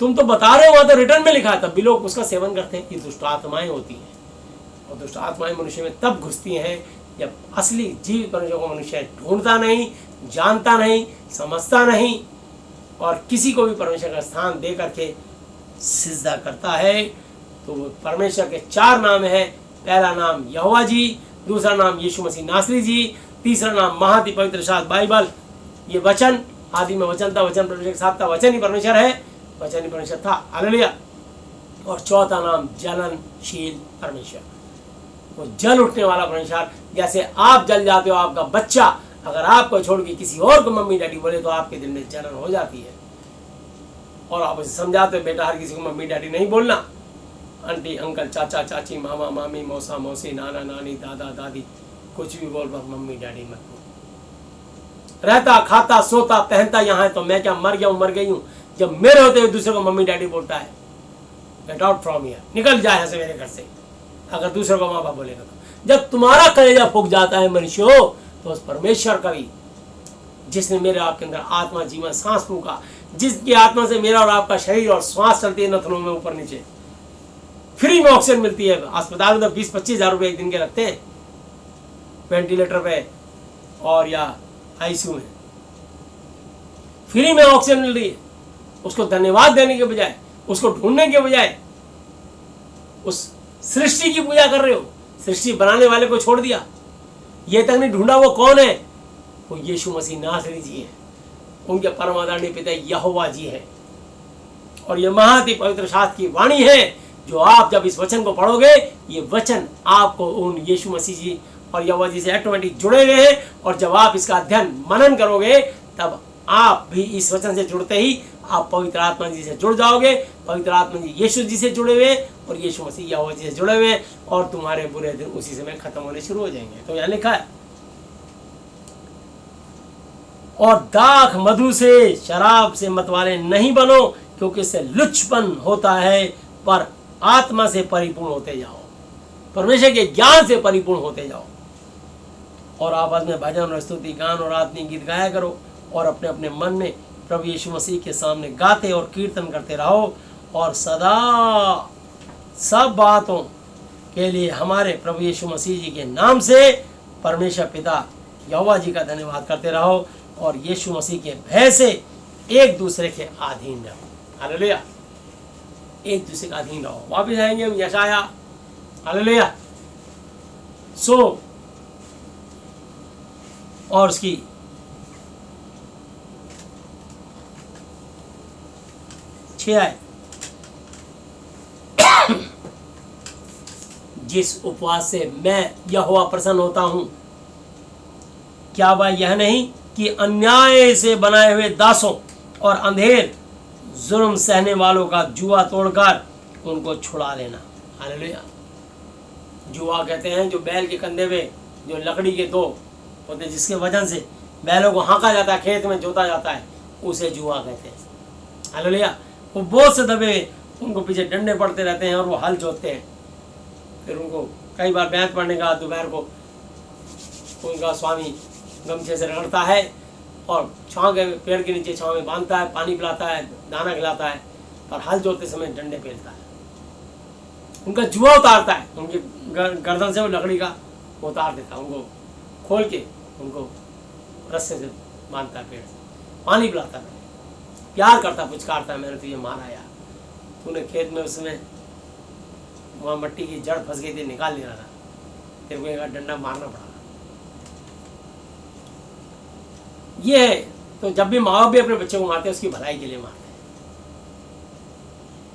तुम तो बता रहे हो, वहां तो रिटर्न में लिखा है, तब भी लोग उसका सेवन करते हैं। ये दुष्ट आत्माएं होती हैं और दुष्ट आत्माएं मनुष्य में तब घुसती हैं जब असली जीवित परमेश्वर को मनुष्य ढूंढता नहीं, जानता नहीं, समझता नहीं और किसी को भी परमेश्वर का स्थान दे करके सिजदा करता है। तो परमेश्वर के 4 नाम है। पहला नाम यहोवा जी, दूसरा नाम यीशु मसीह नासरी जी, तीसरा नाम महाति पवित्र शास्त्र बाइबल, ये वचन, आदि में वचन था, वचन परमेश्वर के साथ था, वचन ही परमेश्वर है, वचन ही परमेश्वर था, हालेलुया। और चौथा नाम जलनशील परमेश्वर, वो जल उठने वाला परमेश्वर। जैसे आप जल जाते हो, आपका बच्चा अगर आपको छोड़ के किसी और को मम्मी डैडी बोले तो आपके दिल में जलन हो जाती है और आप उसे समझाते हो, बेटा हर किसी को मम्मी डैडी नहीं बोलना, आंटी अंकल, चाचा चाची, मामा मामी, मौसा मौसी, नाना नानी, दादा दादी, कुछ भी बोल, पर मम्मी डैडी मत बोल। रहता, खाता, सोता, पहनता यहाँ है तो मैं क्या मर गया हूँ, मर गई हूँ? जब मेरे होते हुए दूसरे को मम्मी डैडी बोलता है, गेट आउट फ्रॉम हियर, निकल जाए यहाँ से मेरे घर से। अगर दूसरे को माँ बाप बोलेगा तो जब तुम्हारा कलेजा फूक जाता है मनुष्यों, तो उस परमेश्वर का भी, जिसने मेरे आपके अंदर आत्मा, जीवन, सांस फूका, जिसकी आत्मा से मेरा और आपका शरीर और श्वास चलती है नथनों में ऊपर नीचे, फ्री में ऑक्सीजन मिलती है। अस्पताल में 20-25 हज़ार रुपये एक दिन के लगते हैं वेंटिलेटर पे और या आईसीयू में, फ्री में ऑक्सीजन मिल रही है। उसको धन्यवाद देने के बजाय, उसको ढूंढने के बजाय उस सृष्टि की पूजा कर रहे हो। सृष्टि बनाने वाले को छोड़ दिया, ये तक नहीं ढूंढा वो कौन है, वो यीशु मसीह नासरी जी है, उनके परम आदरणीय पिता यहोवा जी है। और ये महाति पवित्र शास्त्र की वाणी है, जो आप जब इस वचन को पढ़ोगे, ये वचन आपको उन यीशु मसीह जी और यहोवा जी से ऑटोमेटिक जुड़े हुए हैं। और जब आप इसका अध्ययन मनन करोगे, तब आप भी इस वचन से जुड़ते ही आप पवित्र आत्मा जी से जुड़ जाओगे। पवित्र आत्मा जी यीशु जी से जुड़े हुए और यीशु मसीह यहोवा जी से जुड़े हुए, और तुम्हारे बुरे दिन उसी समय खत्म होने शुरू हो जाएंगे। तो यहाँ लिखा है, और दाख मधु से शराब से मतवाले नहीं बनो, क्योंकि इससे लुच्चपन होता है, पर आत्मा से परिपूर्ण होते जाओ, परमेश्वर के ज्ञान से परिपूर्ण होते जाओ। और आपस में भजन और स्तुति गान और आत्मिक गीत गाया करो, और अपने अपने मन में प्रभु यीशु मसीह के सामने गाते और कीर्तन करते रहो, और सदा सब बातों के लिए हमारे प्रभु यीशु मसीह जी के नाम से परमेश्वर पिता यहोवा जी का धन्यवाद करते रहो, और यीशु मसीह के भय से एक दूसरे के अधीन रहो। हालेलुया, एक दूसरे का अधीन रहो। वापिस आएंगे हम यशाया, हालेलुया। और उसकी 6 आयत, जिस उपवास से मैं यहोवा प्रसन्न होता हूं, क्या वह यह नहीं कि अन्याय से बनाए हुए दासों और अंधेर जुर्म सहने वालों का जुआ तोड़कर उनको छुड़ा लेना। हालेलुया। जुआ कहते हैं जो बैल के कंधे में जो लकड़ी के दो होते हैं, जिसके वजन से बैलों को हाँका जाता है, खेत में जोता जाता है, उसे जुआ कहते हैं। हालेलुया। वो बहुत से दबे, उनको पीछे डंडे पड़ते रहते हैं और वो हल जोतते हैं। फिर उनको कई बार बैंत पड़ने का दोपहर को उनका स्वामी गमछे से रगड़ता है और छाँव के पेड़ के नीचे छाँव में बांधता है, पानी पिलाता है, दाना खिलाता है, और हल जोतते समय डंडे फेलता है। उनका जुआ उतारता है, उनकी गर्दन से वो लकड़ी का उतार देता है, उनको खोल के उनको रस्से से बांधता है, पेड़ से पानी पिलाता है, प्यार करता, पुचकारता है, मैंने तुझे मारा यार, तूने खेत में उसमें वहाँ मट्टी की जड़ फंस गई थी, निकाल लेना था, तेरे को एक डंडा मारना पड़ा। ये है। तो जब भी माँ बाप भी अपने बच्चे को मारते हैं, उसकी भलाई के लिए मारते हैं,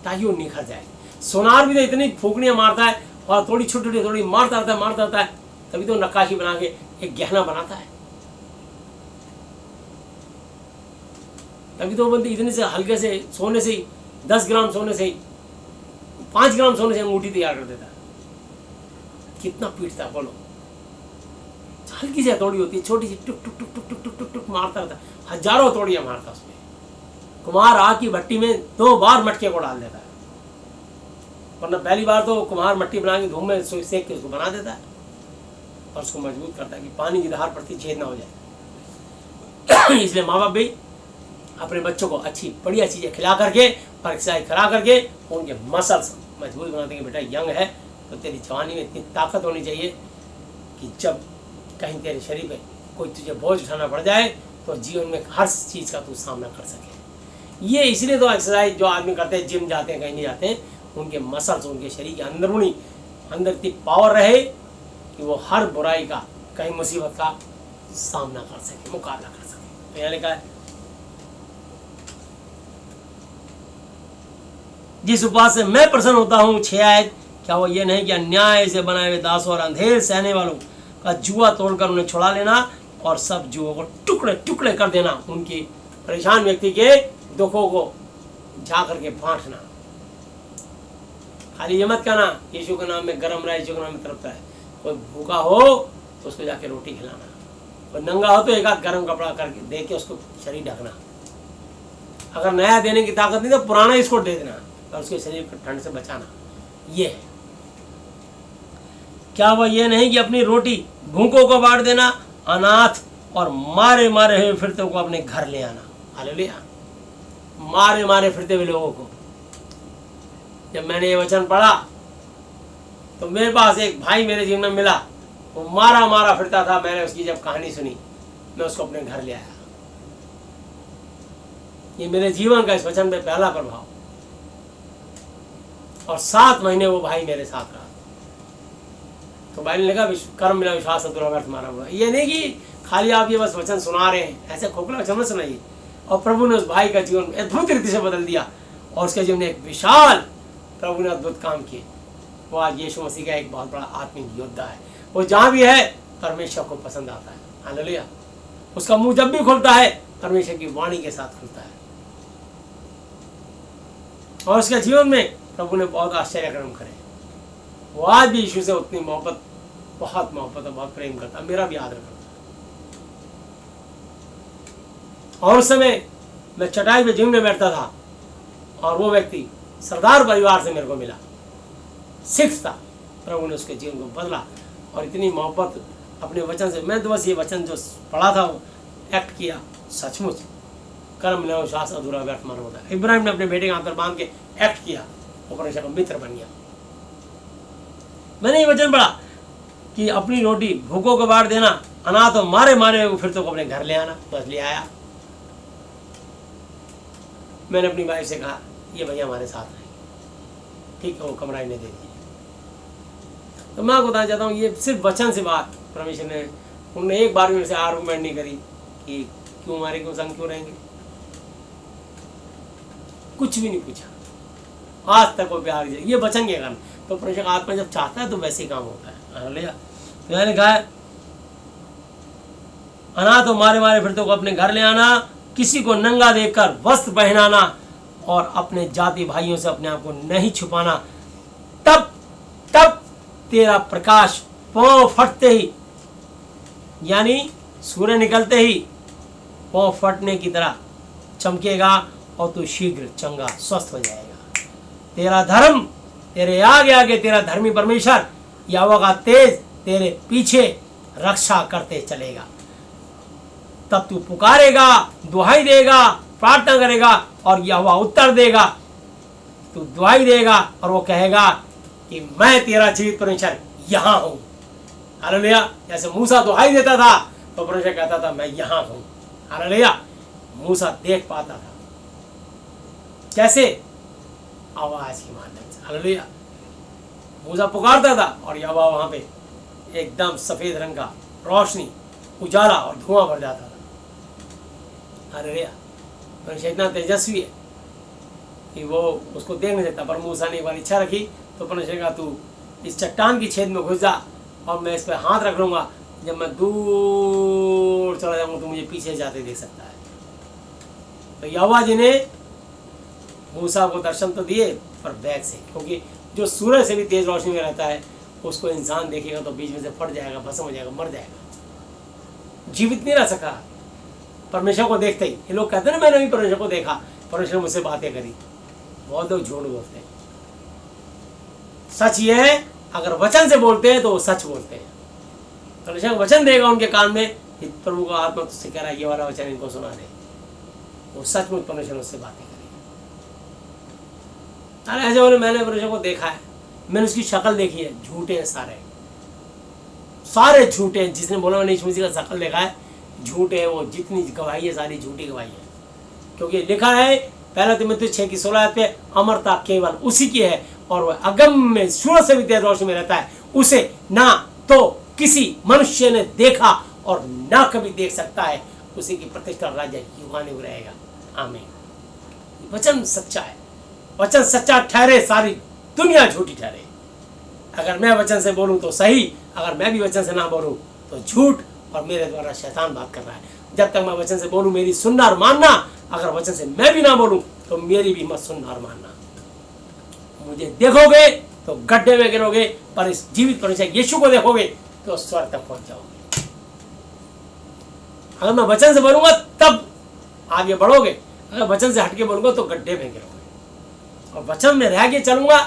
ताकि वो निखर जाए। सोनार भी तो इतनी फूकनियाँ मारता है और थोड़ी छोटी थोड़ी मारता रहता है, तभी तो नक्काशी बना के एक गहना बनाता है। तभी तो बोलते इतने से हल्के से सोने से ही 10 ग्राम सोने से ही 5 ग्राम सोने से अंगूठी तैयार कर देता है। कितना पीटता है बोलो। हल्की सी हथौड़ी होती है, छोटी सी, टुक टुक टुक टुक टुक टुक टुक टुक मारता रहता है, हजारों हथौड़ियां मारता उसमें। कुम्हार आग की भट्टी में 2 बार मटके को डाल देता है, वरना पहली बार तो कुम्हार मट्टी बना के धूम में सेक के उसको बना देता है और उसको मजबूत करता है कि पानी की धार पड़ती छेद ना हो जाए। इसलिए माँ बाप भी अपने बच्चों को अच्छी बढ़िया चीज़ें खिला करके और एक्सरसाइज करा करके उनके मसल्स मजबूत बनाते हैं। बेटा यंग है तो तेरी जवानी में इतनी ताकत होनी चाहिए कि जब कहीं तेरे शरीर पे कोई तुझे बोझ उठाना पड़ जाए तो जीवन में हर चीज़ का तू सामना कर सके। ये इसलिए तो एक्सरसाइज जो आदमी करते हैं, जिम जाते हैं, कहीं नहीं जाते हैं, उनके मसल्स, उनके शरीर के अंदरूनी अंदर इतनी पावर रहे कि वो हर बुराई का, कहीं मुसीबत का सामना कर सके, मुकाबला कर सके। तो यहाँ लिखा है, जिस उपवास से मैं प्रसन्न होता हूँ, 6 आयत, क्या वो ये नहीं कि अन्याय से बनाए हुए दासों और अंधेर सहने वालों का जुआ तोड़कर उन्हें छुड़ा लेना और सब जुओं को टुकड़े टुकड़े कर देना, उनकी परेशान व्यक्ति के दुखों को जा करके बांटना। खाली ये मत कहना यीशु के नाम में गरम रहा, यीशु के नाम में तड़पता है। कोई भूखा हो तो उसको जाके रोटी खिलाना, कोई नंगा हो तो एक आध गर्म कपड़ा करके दे के उसको शरीर ढकना। अगर नया देने की ताकत नहीं तो पुराना इसको दे देना और उसके शरीर को ठंड से बचाना। ये है। क्या वह ये नहीं कि अपनी रोटी भूखों को बांट देना, अनाथ और मारे मारे हुए फिरते को अपने घर ले आना। हालेलुया। मारे मारे फिरते हुए लोगों को, जब मैंने ये वचन पढ़ा तो मेरे पास एक भाई मेरे जीवन में मिला, वो मारा मारा फिरता था। मैंने उसकी जब कहानी सुनी, मैं उसको अपने घर ले आया। ये मेरे जीवन का इस वचन पे पहला प्रभाव। और 7 महीने वो भाई मेरे साथ रहा। तो भाई ने लिखा कर्म बिना विश्वास अधूरा व्यर्थ मारा हुआ। ये नहीं कि खाली आप ये बस वचन सुना रहे हैं, ऐसे खोखला वचन मत सुनाइए। और प्रभु ने उस भाई का जीवन अद्भुत रीति से बदल दिया और उसके जीवन में एक विशाल प्रभु ने अद्भुत काम किए। वो आज यीशु मसीह का एक बहुत बड़ा आत्मिक योद्धा है। वो जहाँ भी है परमेश्वर को पसंद आता है। हालेलुया। उसका मुंह जब भी खुलता है परमेश्वर की वाणी के साथ खुलता है। और उसके जीवन में प्रभु ने बहुत आश्चर्य कर्म करे। वो आज भी यीशु से उतनी मोहब्बत, बहुत मोहब्बत और बहुत प्रेम करता, मेरा भी आदर करता। और उस समय मैं चटाई पे जिम में बैठता था और वो व्यक्ति सरदार परिवार से मेरे को मिला, सिख था। प्रभु ने उसके जीवन को बदला और इतनी मोहब्बत अपने वचन से। मैं तो बस ये वचन जो पढ़ा था वो एक्ट किया। सचमुच कर्म बिना विश्वास अधूरा व्यर्थ माना होता है। इब्राहिम ने अपने बेटे के हाथ पर बांध के एक्ट किया, वो परमेश्वर का मित्र बन गया। मैंने ये वचन पढ़ा कि अपनी रोटी भूखों को बांट देना, अनाथ और मारे मारे फिर तो अपने घर ले आना। बस ले आया। मैंने अपनी वाइफ से कहा ये भैया हमारे साथ रहेंगे, ठीक है, वो कमरा इन्हें दे दीजिए। तो मैं आपको बताना चाहता हूँ, ये सिर्फ वचन से बात परमेश्वर ने, उन्होंने एक बार भी मेरे से आर्गुमेंट नहीं करी कि क्यों हमारे क्यों संग क्यों रहेंगे, कुछ भी नहीं पूछा। आज तक वो प्यार, ये वचन के कारण। तो परमेश्वर का आत्मा जब चाहता है तो वैसे ही काम होता है। हालेलुया। तो मैंने कहा अनाथ तो मारे मारे फिरतों को अपने घर ले आना, किसी को नंगा देखकर वस्त्र पहनाना और अपने जाति भाइयों से अपने आप को नहीं छुपाना। तब तब तेरा प्रकाश पांव फटते ही, यानी सूर्य निकलते ही पांव फटने की तरह चमकेगा और तू शीघ्र चंगा स्वस्थ हो जाएगा। तेरा धर्म तेरे आगे आगे, तेरा धर्मी परमेश्वर यहोवा का तेज तेरे पीछे रक्षा करते चलेगा। तब तू पुकारेगा, दुहाई देगा, प्रार्थना करेगा और यहोवा उत्तर देगा। तू दुहाई देगा और वो कहेगा कि मैं तेरा जीवित परमेश्वर यहाँ हूँ। हालेलुया। जैसे मूसा दुहाई देता था तो परमेश्वर कहता था मैं यहाँ हूँ। हालेलुया। मूसा देख पाता था कैसे, आवाज के माध्यम से। हालेलुया। मूसा पुकारता था और यहोवा वहां पे एकदम सफेद रंग का रोशनी, उजाला और धुआं भर जाता था। हालेलुया। परमेश्वर इतना तेजस्वी है कि वो उसको देख नहीं सकता। पर मूसा ने एक बार इच्छा रखी तो परमेश्वर का तू इस चट्टान की छेद में घुस जा और मैं इस पर हाथ रख लूंगा, जब मैं दूर चला जाऊंगा तो मुझे पीछे जाते देख सकता है। तो यहोवा जी ने मूसा को दर्शन तो दिए पर बैग से, क्योंकि जो सूरज से भी तेज रोशनी में रहता है उसको इंसान देखेगा तो बीच में से फट जाएगा, भस्म हो जाएगा, मर जाएगा, जीवित नहीं रह सका परमेश्वर को देखते ही। ये लोग कहते हैं ना मैंने भी परमेश्वर को देखा, परमेश्वर ने मुझसे बातें करी। बहुत लोग झूठ बोलते हैं। सच ये है अगर वचन से बोलते हैं तो वो सच बोलते हैं। परमेश्वर वचन देगा उनके कान में, प्रभु का आत्मा तुझसे कह रहा है ये वाला वचन इनको सुना दे, वो सचमुच परमेश्वर उससे बातें करेगी। अरे ऐसे बोले मैंने परमेश्वर को देखा है, मैंने उसकी शक्ल देखी है, झूठे हैं सारे झूठे हैं। जिसने बोला मैंने यीशु मसीह का शक्ल देखा है, झूठे है वो। जितनी गवाही है सारी झूठी गवाही है, क्योंकि लिखा है पहला तिमुथी 6:16 पे अमरता केवल उसी की है और वह अगम में सूरज से भी तेज रोशनी में रहता है। उसे ना तो किसी मनुष्य ने देखा और ना कभी देख सकता है। उसी की प्रतिष्ठा राज्य युगानुयुग रहेगा। आमीन। वचन सच्चा है, वचन सच्चा ठहरे, सारी दुनिया झूठी ठहरे। अगर मैं वचन से बोलूं तो सही, अगर मैं भी वचन से ना बोलूं तो झूठ और मेरे द्वारा शैतान बात कर रहा है। जब तक मैं वचन से बोलूं मेरी सुनना और मानना, अगर वचन से मैं भी ना बोलूं तो मेरी भी मत सुनना और मानना। मुझे देखोगे तो गड्ढे में गिरोगे, पर इस जीवित परमेश्वर यीशु को देखोगे तो स्वर्ग तक पहुंच जाओगे। अगर मैं वचन से बोलूंगा तब आगे बढ़ोगे, अगर वचन से हटके बोलूंगा तो गड्ढे में गिरोगे। और वचन में रह के चलूंगा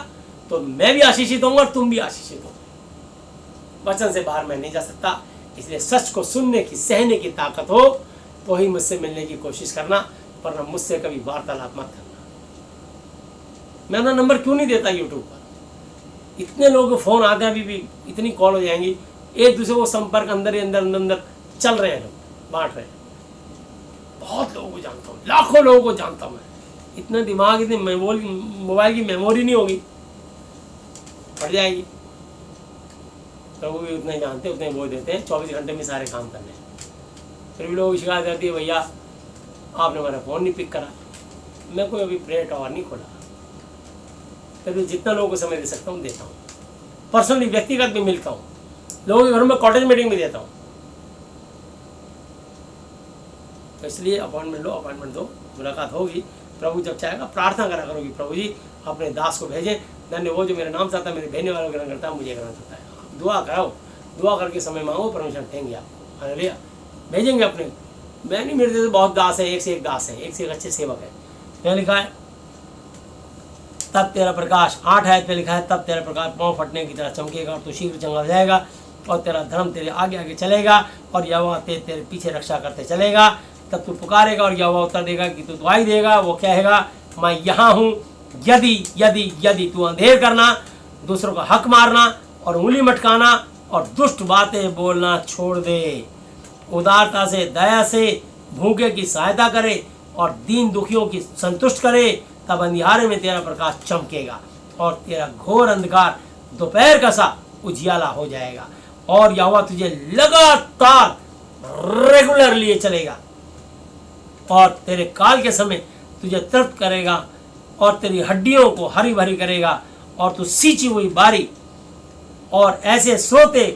तो मैं भी आशीषित होऊंगा और तुम भी आशीषित होगे। वचन से बाहर मैं नहीं जा सकता, इसलिए सच को सुनने की, सहने की ताकत हो तो ही मुझसे मिलने की कोशिश करना, वरना मुझसे कभी वार्तालाप मत करना। मैं अपना नंबर क्यों नहीं देता यूट्यूब पर? इतने लोगों के फोन आते हैं, अभी भी इतनी कॉल हो जाएंगी, एक दूसरे को संपर्क अंदर ही अंदर चल रहे हैं, लोग बांट रहे हैं। बहुत लोगों को जानता हूँ, लाखों लोगों को जानता हूँ मैं। इतना दिमाग, इतनी मोबाइल की मेमोरी नहीं होगी, फट जाएगी। प्रभु भी उतने जानते, उतने बोल देते हैं, 24 घंटे में सारे काम करने। फिर भी लोगों की शिकायत आती है, भैया आपने मेरा फ़ोन नहीं पिक करा। मैं कोई अभी प्रेयर टावर नहीं खोला, फिर भी जितना लोगों को समय दे सकता हूँ देता हूँ। पर्सनली, व्यक्तिगत भी मिलता हूँ, लोगों के घरों में कॉटेज मीटिंग भी देता हूँ। तो इसलिए अपॉइंटमेंट लो, अपॉइंटमेंट दो, मुलाकात होगी। प्रभु जब चाहेगा प्रार्थना करा करोगी, प्रभु जी अपने दास को भेजें, धन्य वो जो मेरे नाम चाहता है, मेरे भेजने वालों को ग्रहण करता है, मुझे ग्रहण करता है। आप दुआ कराओ, दुआ करके समय मांगो, परमेश्वर देंगे आपको। हालेलुया, भेजेंगे अपने। मैं नहीं, मेरे जैसे बहुत दास है, एक से एक दास है, एक से एक अच्छे सेवक है। क्या लिखा है? तब तेरा प्रकाश, 8 आयत पे लिखा है, तब तेरा प्रकाश पाँव फटने की तरह चमकेगा और तू शीघ्र चंगा हो जाएगा, और तेरा धर्म तेरे आगे आगे चलेगा, और यहोवा तेरे पीछे रक्षा करते चलेगा। तब तू पुकारेगा और यहोवा उत्तर देगा कि तू दुआई देगा। वो कहेगा, मैं यहाँ हूँ। यदि यदि यदि तू अंधेर करना, दूसरों का हक मारना और उंगली मटकाना और दुष्ट बातें बोलना छोड़ दे, उदारता से, दया से भूखे की सहायता करे और दीन दुखियों की संतुष्ट करे, तब अंधियारे में तेरा प्रकाश चमकेगा और तेरा घोर अंधकार दोपहर का सा उजियाला हो जाएगा। और यहोवा तुझे लगातार रेगुलर लिए चलेगा और तेरे काल के समय तुझे तृप्त करेगा और तेरी हड्डियों को हरी भरी करेगा, और तू सींची हुई बारी और ऐसे सोते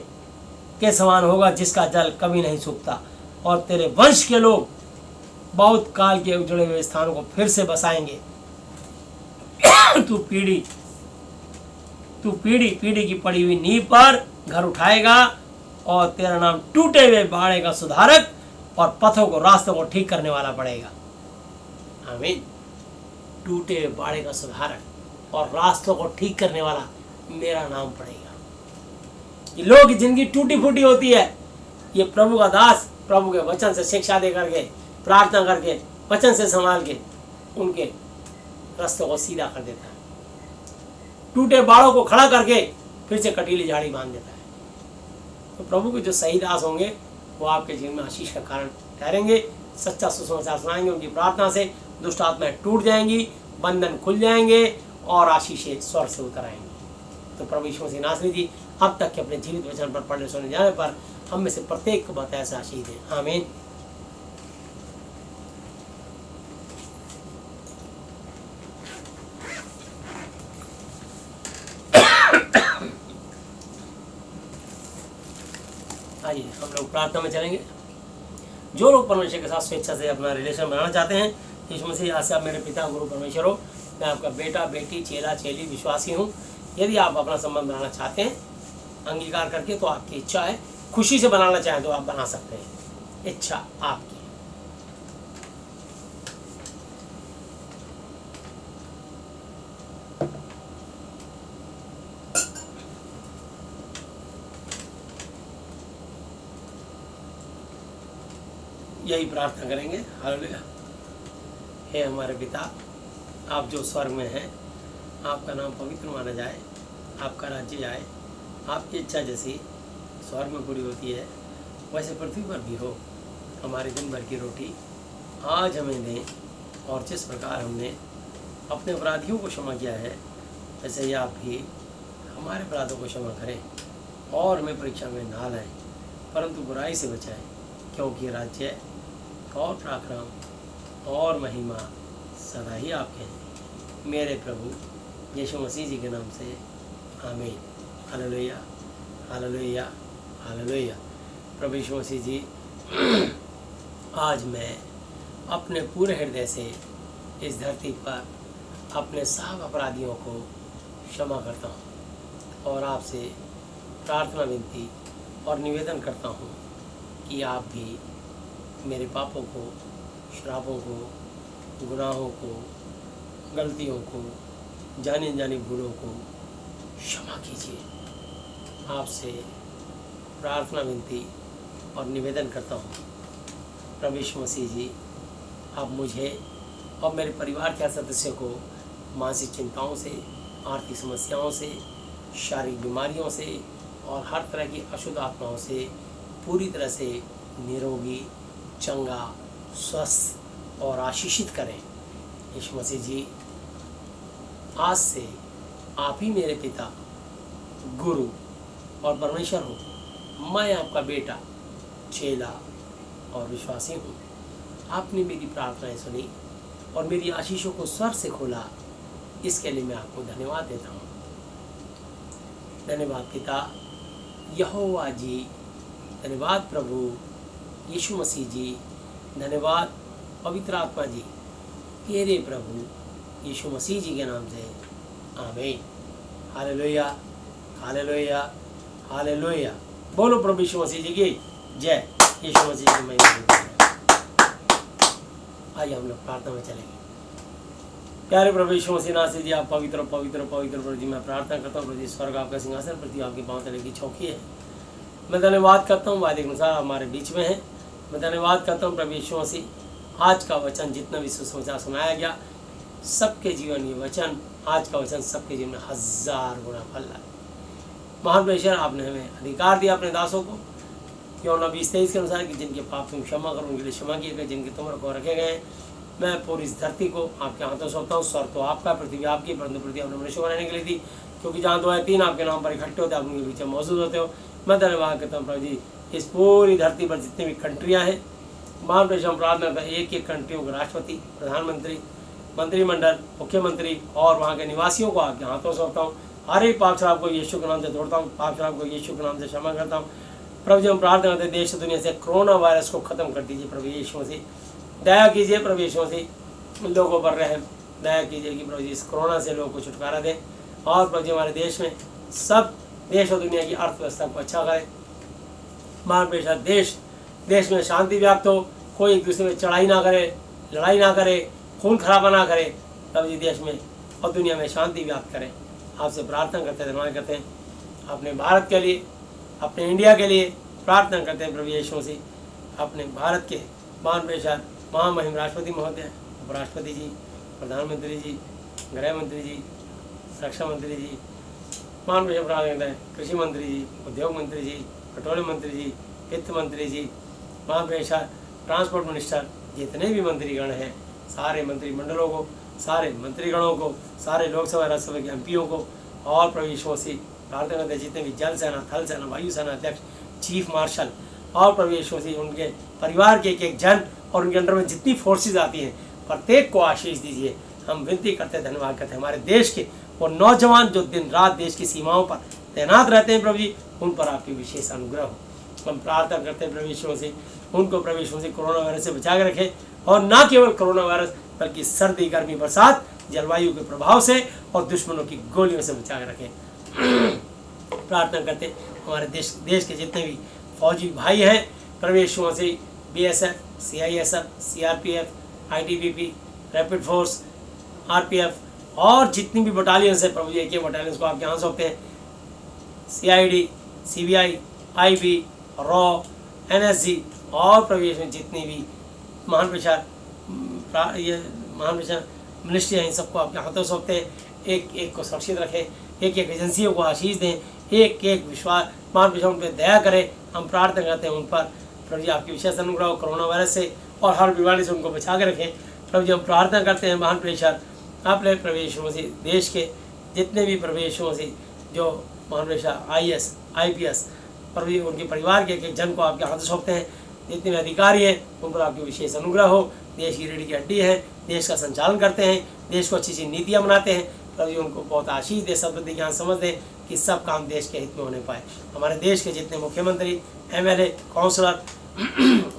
के समान होगा जिसका जल कभी नहीं सूखता। और तेरे वंश के लोग बहुत काल के उजड़े हुए स्थानों को फिर से बसाएंगे। तू पीढ़ी पीढ़ी की पड़ी हुई नींव पर घर उठाएगा, और तेरा नाम टूटे हुए बाड़े का सुधारक और पथों को, रास्तों को ठीक करने वाला पड़ेगा। आमीन। टूटे हुए बाड़े का सुधारक और रास्तों को ठीक करने वाला मेरा नाम पड़ेगा। ये लोगों की जिंदगी टूटी फूटी होती है, ये प्रभु का दास प्रभु के वचन से शिक्षा दे करके, प्रार्थना करके, वचन से संभाल के उनके रास्तों को सीधा कर देता है। टूटे बाड़ों को खड़ा करके फिर से कटीली झाड़ी बांध देता है। तो प्रभु के जो सही दास होंगे वो आपके जीवन में आशीष का कारण ठहरेंगे। सच्चा सुसमाचार सुनाएंगे, उनकी प्रार्थना से दुष्ट आत्माएं टूट जाएंगी, बंधन खुल जाएंगे और आशीषें स्वर्ग से उतर आएंगी। तो प्रभु यीशु मसीह नासरी जी अब तक के अपने जीवित वचन पर पढ़ने सुनने जाने पर हम में से प्रत्येक को बताया से आशीष दें। आमीन। आइए हम लोग प्रार्थना में चलेंगे। जो लोग परमेश्वर के साथ स्वेच्छा से अपना रिलेशन बनाना चाहते हैं, यीशु मसीह आज से आप मेरे पिता गुरु परमेश्वर हो, मैं आपका बेटा बेटी चेला चेली विश्वासी हूँ। यदि आप अपना संबंध बनाना चाहते हैं अंगीकार करके, तो आपकी इच्छा है। खुशी से बनाना चाहें तो आप बना सकते हैं, इच्छा आपकी। यही प्रार्थना करेंगे। हालेलुया। हे हमारे पिता, आप जो स्वर्ग में हैं, आपका नाम पवित्र माना जाए, आपका राज्य आए, आपकी इच्छा जैसी स्वर्ग में पूरी होती है वैसे पृथ्वी पर भी हो। हमारे दिन भर की रोटी आज हमें दें, और जिस प्रकार हमने अपने अपराधियों को क्षमा किया है, वैसे ही आप भी हमारे अपराधों को क्षमा करें, और हमें परीक्षा में ना लाएं, परंतु बुराई से बचाएं, क्योंकि राज्य और पराक्रम और महिमा सदा ही आपके हैं, मेरे प्रभु यीशु मसीह जी के नाम से। आमीन। Hallelujah, hallelujah, hallelujah. प्रभु यीशु मसीह जी, आज मैं अपने पूरे हृदय से इस धरती पर अपने सब अपराधियों को क्षमा करता हूँ, और आपसे प्रार्थना विनती और निवेदन करता हूँ कि आप भी मेरे पापों को, श्रापों को, गुनाहों को, गलतियों को, जानी जानी भूलों को क्षमा कीजिए। आपसे प्रार्थना विनती और निवेदन करता हूँ प्रभु यीशु मसीह जी, आप मुझे और मेरे परिवार के सदस्यों को मानसिक चिंताओं से, आर्थिक समस्याओं से, शारीरिक बीमारियों से और हर तरह की अशुद्ध आत्माओं से पूरी तरह से निरोगी, चंगा, स्वस्थ और आशीषित करें। यीशु मसीह जी, आज से आप ही मेरे पिता, गुरु और परमेश्वर हो। मैं आपका बेटा, चेला और विश्वासी हूँ। आपने मेरी प्रार्थनाएं सुनी और मेरी आशीषों को स्वर से खोला, इसके लिए मैं आपको धन्यवाद देता हूँ। धन्यवाद पिता यहोवा जी, धन्यवाद प्रभु यीशु मसीह जी, धन्यवाद पवित्र आत्मा जी, तेरे प्रभु यीशु मसीह जी के नाम से आमीन। Hallelujah, hallelujah, hallelujah. बोलो प्रभु यीशु मसीह जी की जय। यीशु मसीह की महिमा। आइए हम लोग प्रार्थना में चलेंगे। प्यारे प्रभु यीशु मसीह नासरी जी, आप पवित्र पवित्र पवित्र प्रभु जी, मैं प्रार्थना करता हूँ प्रभु जी, स्वर्ग आपका सिंहासन, पृथ्वी आपकी पांव तले की चौकी है। मैं धन्यवाद करता हूँ वादे के अनुसार हमारे बीच में है। मैं धन्यवाद करता हूँ प्रभु यीशु मसीह, आज का वचन जितना भी सुसमाचार सुनाया गया, सबके जीवन ये वचन, आज का वचन सबके जीवन में 1000 गुना फल लाए। महान परमेश्वर, आपने हमें अधिकार दिया अपने दासों को, क्यों न 20-23 के अनुसार कि जिनके पाप तुम क्षमा करो, उनके लिए क्षमा किए गए, जिनके तुम को रखे गए। मैं पूरी इस धरती को आपके हाथों सौंपता हूँ। स्वर्ग तो आपका, पृथ्वी आपकी, परंतु पृथ्वी आपने मनुष्य बनाने के लिए थी, क्योंकि जहाँ 2 या 3 आपके नाम पर इकट्ठे होते हैं, आप उनके बीच में मौजूद होते हो। मैं धन्यवाद करता हूँ प्रभु जी, इस पूरी धरती पर जितनी भी कंट्रियाँ हैं, महान परमेश्वर, हम प्रार्थना करते हैं एक एक कंट्रियों के राष्ट्रपति, प्रधानमंत्री, मंत्रिमंडल, मुख्यमंत्री और वहाँ के निवासियों को आपके हाथों सौंपता हूँ। हर एक पाप शराब को यीशु के नाम से तोड़ता हूँ, पाप शराब को यीशु के नाम से क्षमा करता हूँ। प्रभु जी, हम प्रार्थना करते हैं देश दुनिया से कोरोना वायरस को खत्म कर दीजिए प्रभु यीशु मसीह। दया कीजिए प्रभु यीशु मसीह, लोगों पर रहम दया कीजिए कि प्रभु जी इस कोरोना से लोगों को छुटकारा दें। और प्रभु जी, हमारे देश में, सब देश और दुनिया की अर्थव्यवस्था को अच्छा करें। महान परमेश्वर, देश में शांति व्याप्त हो, कोई एक दूसरे में चढ़ाई ना करे, लड़ाई ना करे, खून खराबा ना करे। प्रभु जी, देश में और दुनिया में शांति व्याप्त करें। आपसे प्रार्थना करते हैं, धन्यवाद करते हैं। अपने भारत के लिए, अपने इंडिया के लिए प्रार्थना करते हैं प्रभु यीशु मसीह। अपने भारत के महान परमेश्वर, महामहिम राष्ट्रपति महोदय, उपराष्ट्रपति जी, प्रधानमंत्री जी, गृह मंत्री जी, रक्षा मंत्री जी, महान परमेश्वर प्रार्थना करते हैं कृषि मंत्री जी, उद्योग मंत्री जी, पेट्रोलियम मंत्री जी, वित्त मंत्री जी, महान परमेश्वर ट्रांसपोर्ट मिनिस्टर, जितने भी मंत्रीगण हैं, सारे मंत्रिमंडलों को, सारे मंत्रीगणों को, सारे लोकसभा राज्यसभा के एमपीओं को, और प्रभु यीशु मसीह प्रार्थना करते हैं जितने भी जल सेना, थल सेना, वायु सेना अध्यक्ष, चीफ मार्शल और प्रभु यीशु मसीह, उनके परिवार के एक एक जन और उनके अंडर में जितनी फोर्सेज आती हैं, प्रत्येक को आशीष दीजिए। हम विनती करते हैं, धन्यवाद करते हैं हमारे देश के वो नौजवान जो दिन रात देश की सीमाओं पर तैनात रहते हैं, प्रभु जी उन पर आपकी विशेष अनुग्रह हो। हम प्रार्थना करते हैं प्रभु यीशु मसीह, उनको प्रभु यीशु मसीह कोरोना वायरस से बचा के रखे, और ना केवल कोरोना वायरस बल्कि सर्दी, गर्मी, बरसात, जलवायु के प्रभाव से और दुश्मनों की गोलियों से बचा के रखें। प्रार्थना करते हैं हमारे देश के जितने भी फौजी भाई हैं, प्रभु यीशु मसीह, BSF, CISF, CRPF, ITBP, rapid force, RPF और जितनी भी बटालियंस है प्रभु जी, एक बटालियंस को आपके यहाँ सौंपते हैं। CID, CBI, IB, raw, NSG और प्रभु यीशु जितनी भी महान प्रचार मिनिस्ट्री हैं, इन सबको आपके हाथों सौंपते हैं। एक एक को सुरक्षित रखें, एक एक एजेंसियों को आशीष दें, एक एक विश्वास महान प्रचार उन पर दया करें। हम प्रार्थना करते हैं उन पर प्रभु जी आपकी विशेष अनुग्रह हो, कोरोना वायरस से और हर बीमारी से उनको बचा के रखें। प्रभु जी हम प्रार्थना करते हैं महान प्रेषर आपने प्रभु यीशु मसीह, देश के जितने भी प्रभु यीशु मसीह जो महान प्रेषर IAS IPS प्रभु जी उनके परिवार के एक जन को आपके हाथ सौंपते हैं। जितने भी अधिकारी हैं उन पर आपकी विशेष अनुग्रह हो। देश की रीढ़ की हड्डी है, देश का संचालन करते हैं, देश को अच्छी अच्छी नीतियाँ बनाते हैं। प्रभु जी उनको बहुत आशीष दे, सब बुद्धि ज्ञान समझ दें कि सब काम देश के हित में होने पाए। हमारे देश के जितने मुख्यमंत्री, MLA, काउंसलर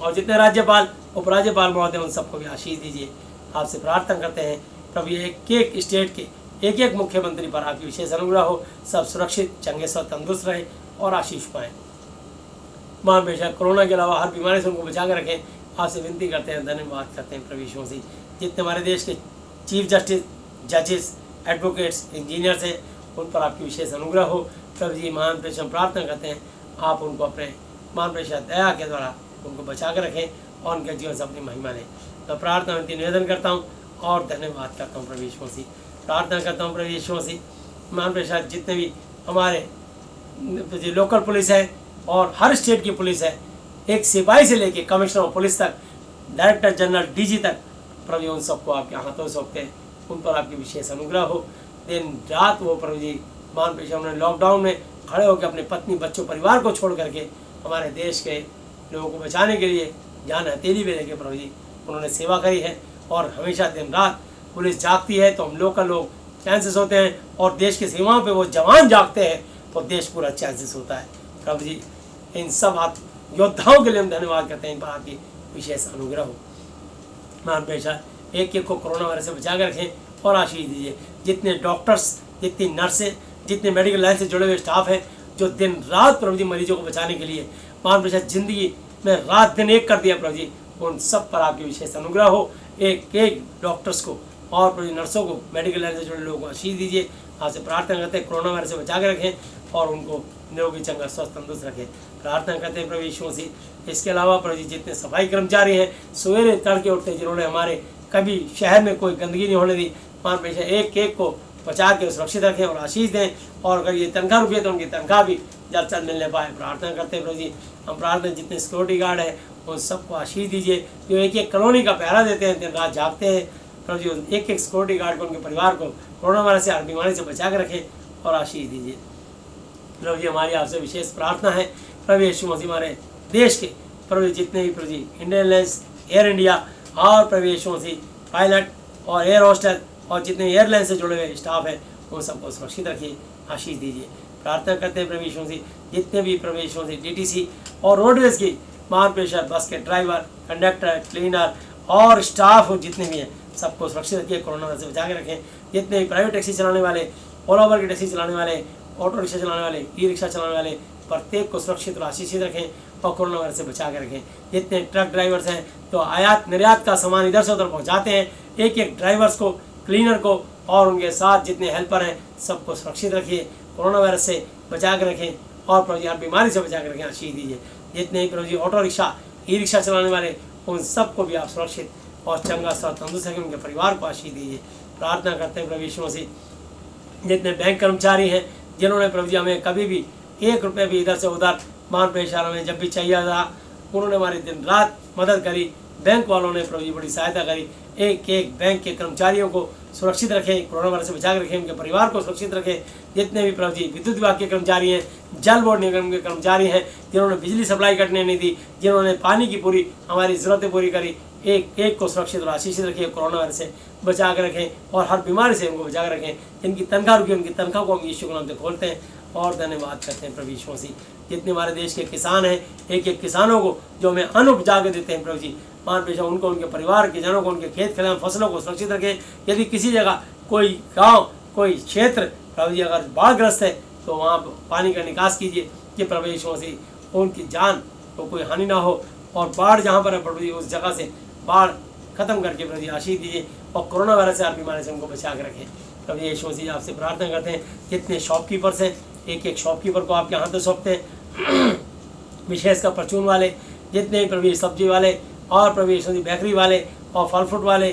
और जितने राज्यपाल, उपराज्यपाल महोदय, उन सबको भी आशीष दीजिए। आपसे प्रार्थना करते हैं प्रभु एक एक स्टेट के एक एक मुख्यमंत्री पर आपकी विशेष अनुग्रह हो, सब सुरक्षित, चंगे स्वस्थ, तंदुरुस्त रहें और आशीष पाएँ। महान बेशक कोरोना के अलावा हर बीमारी से उनको बचा कर रखें। आपसे विनती करते हैं, धन्यवाद करते हैं प्रभु यीशु मसीह। जितने हमारे देश के चीफ जस्टिस, जजेस, एडवोकेट्स, इंजीनियर्स हैं, उन पर आपकी विशेष अनुग्रह हो। प्रभु जी महान प्रेषण प्रार्थना करते हैं, आप उनको अपने महान प्रेषण दया के द्वारा उनको बचा कर रखें और उनके जीवन से अपनी महिमा लें। मैं प्रार्थना में निवेदन करता हूँ और धन्यवाद करता हूँ प्रभु यीशु मसीह। प्रार्थना करता हूँ प्रभु यीशु मसीह, महान प्रेषण जितने भी हमारे जो लोकल पुलिस है और हर स्टेट की पुलिस है, एक सिपाही से लेके कमिश्नर ऑफ पुलिस तक, डायरेक्टर जनरल, DG तक, प्रभु जी उन सबको आपके हाथों सौंपते हैं, उन पर आपकी विशेष अनुग्रह हो। दिन रात वो प्रभु जी मान पेशा उन्होंने लॉकडाउन में खड़े होकर अपने पत्नी बच्चों परिवार को छोड़ करके हमारे देश के लोगों को बचाने के लिए जान हथेली में लेके प्रभु जी उन्होंने सेवा करी है। और हमेशा दिन रात पुलिस जागती है तो हम लोग का लोग चैन से सोते हैं, और देश की सीमाओं पे वो जवान जागते हैं तो देश पूरा चैन से सोता है। प्रभु जी इन सब आप योद्धाओं के लिए हम धन्यवाद करते हैं, इन पर आपकी विशेष अनुग्रह हो। मान पेशा एक एक को कोरोना वायरस से बचा कर रखें और आशीष दीजिए। जितने डॉक्टर्स, जितनी नर्सें, जितने मेडिकल लाइन से जुड़े हुए स्टाफ हैं जो दिन रात प्रभु जी मरीजों को बचाने के लिए मान पेशा जिंदगी में रात दिन एक कर दिया प्रभु जी, उन सब पर आपकी विशेष अनुग्रह हो। एक एक डॉक्टर्स को और प्रभु जी नर्सों को, मेडिकल लाइन से जुड़े लोगों को आशीष दीजिए। आपसे प्रार्थना करते हैं कोरोना वायरस से बचा के रखें और उनको निरोगी चंगा स्वस्थ तंदुरुस्त रखें। प्रार्थना करते हैं प्रभु यीशु मसीह। इसके अलावा प्रभु जी जितने सफाई कर्मचारी हैं सवेरे तड़के उठते जिन्होंने हमारे कभी शहर में कोई गंदगी नहीं होने दी, मान पेशा एक एक को बचा के सुरक्षित रखें और आशीष दें। और अगर ये तनख्वाह रुकी है तो उनकी तनख्वाह भी जल्द से जल्द मिलने पाए। प्रार्थना करते हैं प्रभु जी। हम प्रार्थना जितने सिक्योरिटी गार्ड हैं उन सबको आशीष दीजिए जो एक एक कॉलोनी का पहरा देते हैं, दिन रात जागते हैं प्रभु जी। एक एक सिक्योरिटी गार्ड को, उनके परिवार को कोरोना वायरस से हर बीमारी से बचा कर रखें और आशीष दीजिए। प्रभु जी हमारी आपसे विशेष प्रार्थना है प्रभु यीशु मसीह हमारे देश के प्रभु जितने भी प्रभु जी इंडियन एयरलाइंस, एयर इंडिया और प्रभु यीशु मसीह पायलट और एयर होस्टल और जितने एयरलाइन से जुड़े हुए स्टाफ हैं उन सबको सुरक्षित रखिए, आशीष दीजिए। प्रार्थना करते हैं प्रभु यीशु मसीह जितने भी प्रभु यीशु मसीह डीटीसी और रोडवेज की मान प्रेशर बस के ड्राइवर, कंडक्टर, क्लीनर और स्टाफ जितने भी हैं सबको सुरक्षित रखिए, कोरोना से बचा के रखें। जितने भी प्राइवेट टैक्सी चलाने वाले, ओला उबर की टैक्सी चलाने वाले, ऑटो रिक्शा चलाने वाले, ई रिक्शा चलाने वाले, प्रत्येक को सुरक्षित और आशीषित रखें और कोरोना वायरस से बचा के रखें। जितने ट्रक ड्राइवर्स हैं तो आयात निर्यात का सामान इधर से उधर पहुँचाते हैं, एक एक ड्राइवर्स को, क्लीनर को और उनके साथ जितने हेल्पर हैं सबको सुरक्षित रखिए, कोरोना वायरस से बचा के रखें और प्रभु जी हर बीमारी से बचा के रखें, आशीष दीजिए। जितने ही प्रभु जी ऑटो रिक्शा, ई रिक्शा चलाने वाले उन सबको भी आप सुरक्षित और चंगा स्वस्थ तंदुरुस्त रखें, उनके परिवार को आशीष दीजिए। प्रार्थना करते हैं प्रभु यीशु मसीह जितने बैंक कर्मचारी हैं जिन्होंने प्रभु जी हमें कभी भी एक रुपये भी इधर से उधर मान पेशा में जब भी चाहिए था उन्होंने हमारी दिन रात मदद करी। बैंक वालों ने प्रभु जी बड़ी सहायता करी। एक एक बैंक के कर्मचारियों को सुरक्षित रखें, कोरोना वायरस से बचा कर रखें, उनके परिवार को सुरक्षित रखें। जितने भी प्रभु जी विद्युत विभाग के कर्मचारी हैं, जल बोर्ड निगम के कर्मचारी हैं जिन्होंने बिजली सप्लाई कटने नहीं दी, जिन्होंने पानी की पूरी हमारी ज़रूरतें पूरी करी, एक एक को सुरक्षित और आशीषित रखिए, कोरोना वायरस से बचा कर रखें और हर बीमारी से उनको बचा कर रखें। जिनकी तनख्वाह रुकी उनकी तनख्वाह को हम यीशु के नाम से खोलते हैं और धन्यवाद करते हैं प्रभु यीशु मसीह। जितने हमारे देश के किसान हैं, एक एक किसानों को जो हमें अन्न उपजा के देते हैं प्रभु जी, मान पेशा उनको, उनके परिवार के जनों को, उनके खेत खलिहान फसलों को सुरक्षित रखें। यदि किसी जगह कोई गांव, कोई क्षेत्र प्रभु जी अगर बाढ़ग्रस्त है तो वहाँ पानी का निकास कीजिए कि प्रभु यीशु मसीह उनकी जान को कोई हानि ना हो और बाढ़ जहाँ पर है प्रभु जी उस जगह से बाढ़ खत्म करके प्रभु जी आशीष दीजिए और कोरोना वायरस से हर बीमारी से उनको बचा के रखें। प्रभु यीशु मसीह आपसे प्रार्थना करते हैं जितने शॉपकीपर्स हैं एक एक शॉपकीपर को आपके हाथों सौंपते हैं, विशेषकर परचून वाले, जितने प्रभु सब्जी वाले और प्रभु यीशु मसीह बेकरी वाले और फल फ्रूट वाले,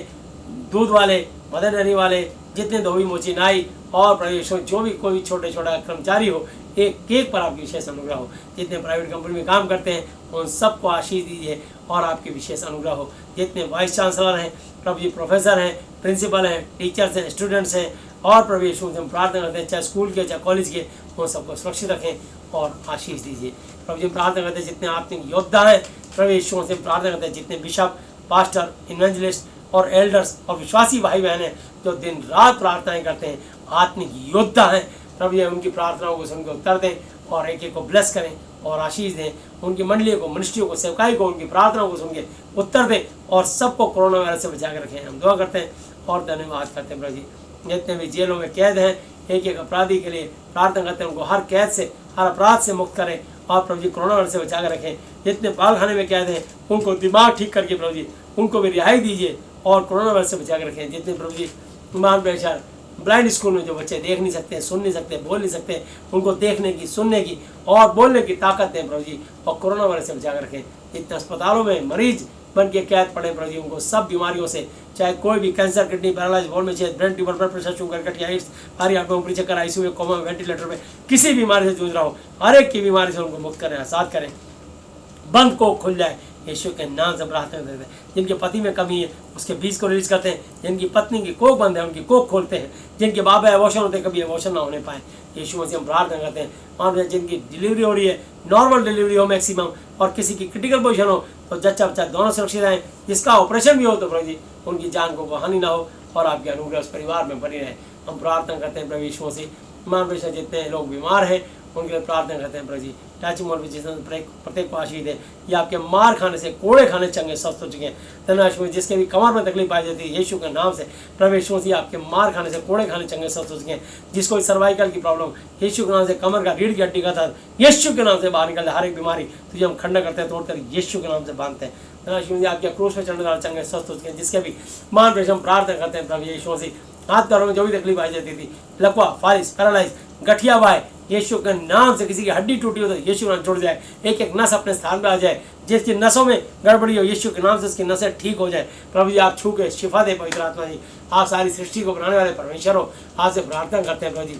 दूध वाले, मदर डेयरी वाले, जितने धोबी मोची नाई और प्रभु यीशु जो भी कोई छोटे छोटा कर्मचारी हो, एक एक पर आपकी विशेष अनुग्रह हो। जितने प्राइवेट कंपनी में काम करते हैं उन सबको आशीष दीजिए और आपकी विशेष अनुग्रह हो। जितने वाइस चांसलर हैं प्रभु जी, प्रोफेसर हैं, प्रिंसिपल हैं, टीचर्स हैं, स्टूडेंट्स हैं और प्रभु यीशु से हम प्रार्थना करते हैं चाहे स्कूल के चाहे कॉलेज के, उन सबको सुरक्षित रखें और आशीष दीजिए। प्रभु जी प्रार्थना करते हैं जितने आत्मिक योद्धा हैं प्रभु यीशु से प्रार्थना करते हैं जितने बिशप, पास्टर, इवेंजलिस्ट और एल्डर्स और विश्वासी भाई बहन हैं जो दिन रात प्रार्थनाएं करते हैं, आत्मिक योद्धा हैं प्रभु जी, उनकी प्रार्थनाओं को सुनकर उत्तर दें और एक एक को ब्लेस करें और आशीष दें। उनकी मंडली को, मिनिस्ट्रियों को, सेवकाई को, उनकी प्रार्थनाओं को सुन के उत्तर दें और सबको कोरोना वायरस से बचा कर रखें। हम दुआ करते हैं और धन्यवाद करते हैं प्रभु जी। जितने भी जेलों में कैद हैं एक एक अपराधी के लिए प्रार्थना करते हैं उनको हर कैद से, हर अपराध से मुक्त करें और प्रभु जी कोरोना वायरस से बचा कर रखें। जितने पालखाने में कैद हैं उनको दिमाग ठीक करके प्रभु जी उनको भी रिहाई दीजिए और कोरोना वायरस से बचा कर रखें। जितने प्रभु जी मान प्रेशर ब्लाइंड स्कूल में जो बच्चे देख नहीं सकते, सुन नहीं सकते, बोल नहीं सकते, उनको देखने की, सुनने की और बोलने की ताकत दें प्रभु जी और कोरोना वायरस से बचा कर रखें। जितने अस्पतालों में मरीज बन के कैद पड़े प्रभु जी उनको सब बीमारियों से, चाहे कोई भी कैंसर, किडनी पैरालाइज, बोन में छेद, brain tumour, blood pressure, sugar, गठिया, भारी आंखों ऊपरी चक्कर, आईसीयू में, कोमा, वेंटिलेटर में किसी बीमारी से जूझ रहा हो, हर एक की बीमारी से उनको मुक्त करें, आजाद करें, बंद को खुल जाए यीशु के नाम से प्रार्थना करते हैं। जिनके पति में कमी है उसके बीज को रिलीज करते हैं, जिनकी पत्नी की कोख बंद है उनकी कोख खोलते हैं, जिनके बाबा एबॉर्शन होते हैं कभी एबॉर्शन ना होने पाए, यीशु मसीह हम प्रार्थना करते हैं। और जिनकी डिलीवरी हो रही है, नॉर्मल डिलीवरी हो मैक्सिमम, और किसी की क्रिटिकल पोजीशन हो तो जच्चा बच्चा दोनों सुरक्षित रहें, जिसका ऑपरेशन भी हो तो प्रभु जी उनकी जान को हानि ना हो और आपके अनुग्रह उस परिवार में बनी रहे। हम प्रार्थना करते हैं प्रभु यीशु मसीह। मान बेशा जितने लोग बीमार हैं उनके लिए प्रार्थना करते हैं प्रभु जी। टच मोल प्रत्येक को आशीष दे। ये आपके मार खाने से, कोड़े खाने चंगे स्वस्थ हो चुके हैं। धन्यवाद। जिसके भी कमर में तकलीफ पाई जाती है यीशु के नाम से प्रभु यीशु मसीह आपके मार खाने से, कोड़े खाने चंगे स्वस्थ हो चुके हैं। जिसको सर्वाइकल की प्रॉब्लम, यीशु के नाम से, कमर का, रीढ़ की हड्डी का दर्द, यीशु के नाम से बाहर निकल, हर एक बीमारी तुझे हम खंडन करते हैं, तोड़कर यीशु के नाम से बांधते हैं। धन्यवाद। आपके क्रूस में चढ़ने वाले चंगे स्वस्थ हो चुके हैं। जिसके भी मान बेशा हम प्रार्थना करते हैं प्रभु यीशु मसीह। हाथ पैरों में जो भी तकलीफ आई जाती थी, लकवा, फालिस, पैरालाइज, गठिया वाय, यीशु के नाम से किसी की हड्डी टूटी हो तो यीशु के नाम जुड़ जाए, एक एक नस अपने स्थान पे आ जाए। जिसकी नसों में गड़बड़ी हो यीशु के नाम से उसकी नसें ठीक हो जाए। प्रभु जी आप छू के शिफा दे। पवित्र आत्मा जी आप सारी सृष्टि को बनाने वाले परमेश्वर हो, आपसे प्रार्थना करते हैं प्रभु जी।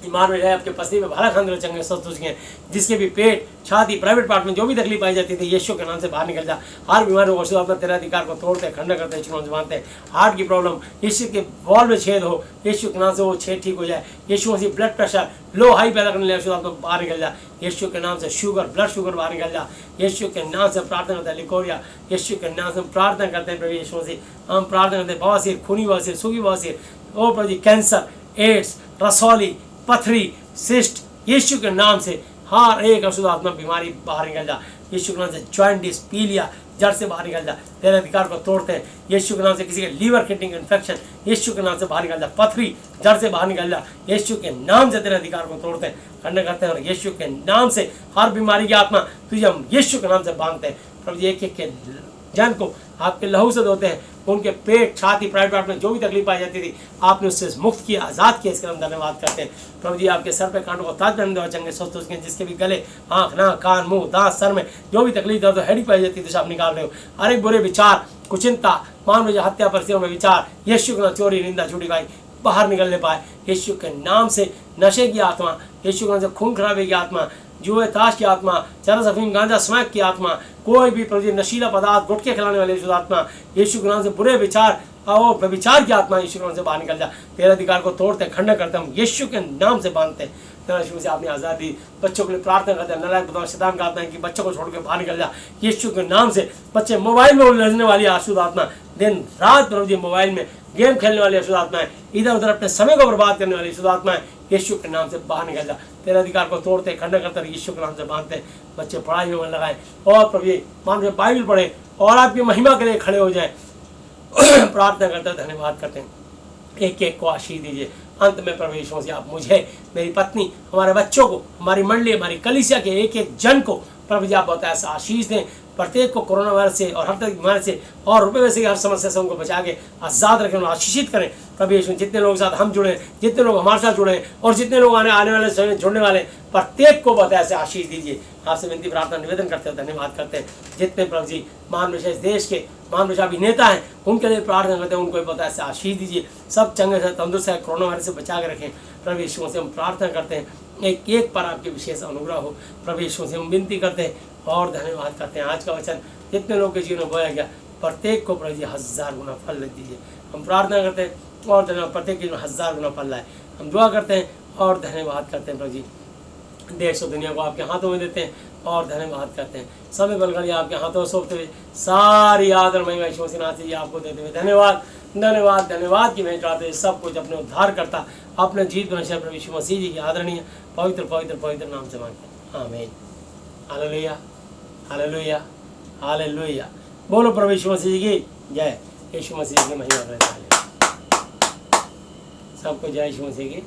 ईमान में जाए, आपके पसली में भला खाने चंगे स्वस्थ हो चुके हैं। जिसके भी पेट, छाती, प्राइवेट पार्ट में जो भी तकलीफ पाई जाती थी यीशु के नाम से बाहर निकल जा। हर बीमारी को अपना तेरा अधिकार को तोड़ते, खंड करते, यीशु नाम से मानते हैं। हार्ट की प्रॉब्लम, यीशु के वॉल में छेद हो, यीशु के नाम से वो छेद ठीक हो जाए। यीशु मसीह ब्लड प्रेशर लो हाई पैदा करने लगे, यीशु बाहर निकल जा। यीशु के नाम से शुगर, ब्लड शुगर बाहर निकल जा। यीशु के नाम से प्रार्थना करते हैं। लिकोरिया, यीशु के नाम से हम प्रार्थना करते हैं प्रभु यीशु मसीह। हम प्रार्थना करते हैं बवासीर, खूनी बवासीर, सूखी बवासीर, ओ प्रभु जी कैंसर, एड्स, रसौली, पथरी, सिस्ट, यीशु के नाम से हर एक अशुद्ध आत्मा बीमारी बाहर निकल जा। यीशु के नाम से जॉइंटिस, पीलिया जड़ से बाहर निकल जा। तेरे अधिकार को तोड़ते हैं यीशु के नाम से। किसी के लीवर किडनी इन्फेक्शन यीशु के नाम से बाहर निकल जा। पथरी जड़ से बाहर निकल जा। यीशु के नाम से तेरे अधिकार को तोड़ते हैं, खंड करते हैं। और यीशु के नाम से हर बीमारी की आत्मा तुझे हम यीशु के नाम से बांधते हैं। प्रभु जी एक एक के जन को आपके लहू से धोते हैं। उनके पेट, छाती, प्राइवेट पार्ट में जो भी तकलीफ पाई जाती थी आपने उससे मुक्त किया, आज़ाद किया। इसके हम धन्यवाद करते हैं प्रभु जी। आपके सर पे कांटों को ताज पहन दो, चंगे स्वस्थ हो चुके हैं। जिसके भी गले, आँख, नाक, कान, मुंह, दांत, सर में जो भी तकलीफ दर्द हेडिक पाई जाती थी आप निकाल रहे हो। हर एक बुरे विचार, कुचिंता, मान लो हत्या, परिस्थितियों में विचार, यीशु के चोरी, निंदा, झूठी गाई बाहर निकलने पाए यीशु के नाम से। नशे की आत्मा, यीशु के नाम से खून खराबे की आत्मा, जुए ताश की आत्मा, चरस, अफीम, गांजा, स्मैक की आत्मा, कोई भी प्रभु नशीला पदार्थ, गुटखे खिलाने वाले यीशु आत्मा, यीशु के नाम से बुरे विचार और व्यभिचार की आत्मा यीशु के नाम से बाहर निकल जा। तेरे अधिकार को तोड़ते, खंडन करते हम यीशु के नाम से बांधते हैं। यीशु से आपने आज़ादी। बच्चों के लिए प्रार्थना करते हैं, नारायण बताओ शैतान का आत्मा है कि बच्चों को छोड़ के बाहर निकल जा यीशु के नाम से। बच्चे मोबाइल में उलझने वाली अशुद्ध आत्मा, दिन रात प्रभु जी मोबाइल में गेम खेलने वाली अशुद्ध आत्माएं, इधर उधर अपने समय को बर्बाद करने वाली अशुद्ध आत्माएं यीशु के नाम से बाहर निकल जा। तेरे अधिकार को तोड़ते, खंडन करते यीशु के नाम से बांधते। बच्चे पढ़ाई में मन लगाए और प्रभु जी मान बाइबल पढ़े और आपकी महिमा के लिए खड़े हो जाए। प्रार्थना करते हैं, धन्यवाद करते हैं। एक एक को आशीष दीजिए। अंत में प्रभु यीशु मसीह आप मुझे, मेरी पत्नी, हमारे बच्चों को, हमारी मंडली, हमारी कलीसिया के एक एक जन को प्रभु जी आप बहुत ऐसा आशीष दें। प्रत्येक को कोरोना वायरस से और हर तरह की बीमारी से और रुपये से हर समस्या से उनको बचा के आज़ाद रखें, उन्हें आशीषित करें। प्रभु यीशु जितने लोग साथ हम जुड़े, जितने लोग हमारे साथ जुड़े और जितने लोग आने वाले समय जुड़ने वाले, प्रत्येक को बहुत ऐसे आशीष दीजिए। आपसे विनती प्रार्थना निवेदन करते हैं, धन्यवाद करते हैं। जितने प्रभु जी मान विशेष देश के मान विशेष अभिनेता हैं उनके लिए प्रार्थना करते हैं, उनको भी बहुत ऐसे आशीष दीजिए। सब चंगे से तंदुरुस्त है, कोरोना वायरस से बचा के रखें। प्रभु यीशु से हम प्रार्थना करते हैं एक एक पर आपके विशेष अनुग्रह हो। प्रभु यीशु से हम विनती करते हैं और धन्यवाद करते हैं। आज का वचन जितने लोगों के जीवन में बोया गया प्रत्येक को प्रभु जी 1000 गुना फल दीजिए। हम प्रार्थना करते हैं और धन्यवाद, प्रत्येक के जीवन 1000 गुना फल लाए। हम दुआ करते हैं और धन्यवाद करते हैं प्रभु जी। देश और दुनिया को आपके हाथों में देते हैं और धन्यवाद करते हैं। समय बलगड़ी आपके हाथों में सौंपते हुए सारी आदर महिमा यीशु मसीह नाथ जी आपको देते हुए धन्यवाद धन्यवाद धन्यवाद की भेंट चढ़ाते हुए सब कुछ अपने उद्धार करता अपने जीत बनशा प्रभु यीशु मसीह जी की आदरणीय पवित्र पवित्र पवित्र नाम से मांगते हैं, आमीन। Hallelujah hallelujah hallelujah. बोलो प्रभु यीशु मसीह जी की जय। यीशु मसीह की महिमा करें। सबको जय यीशु मसीह की।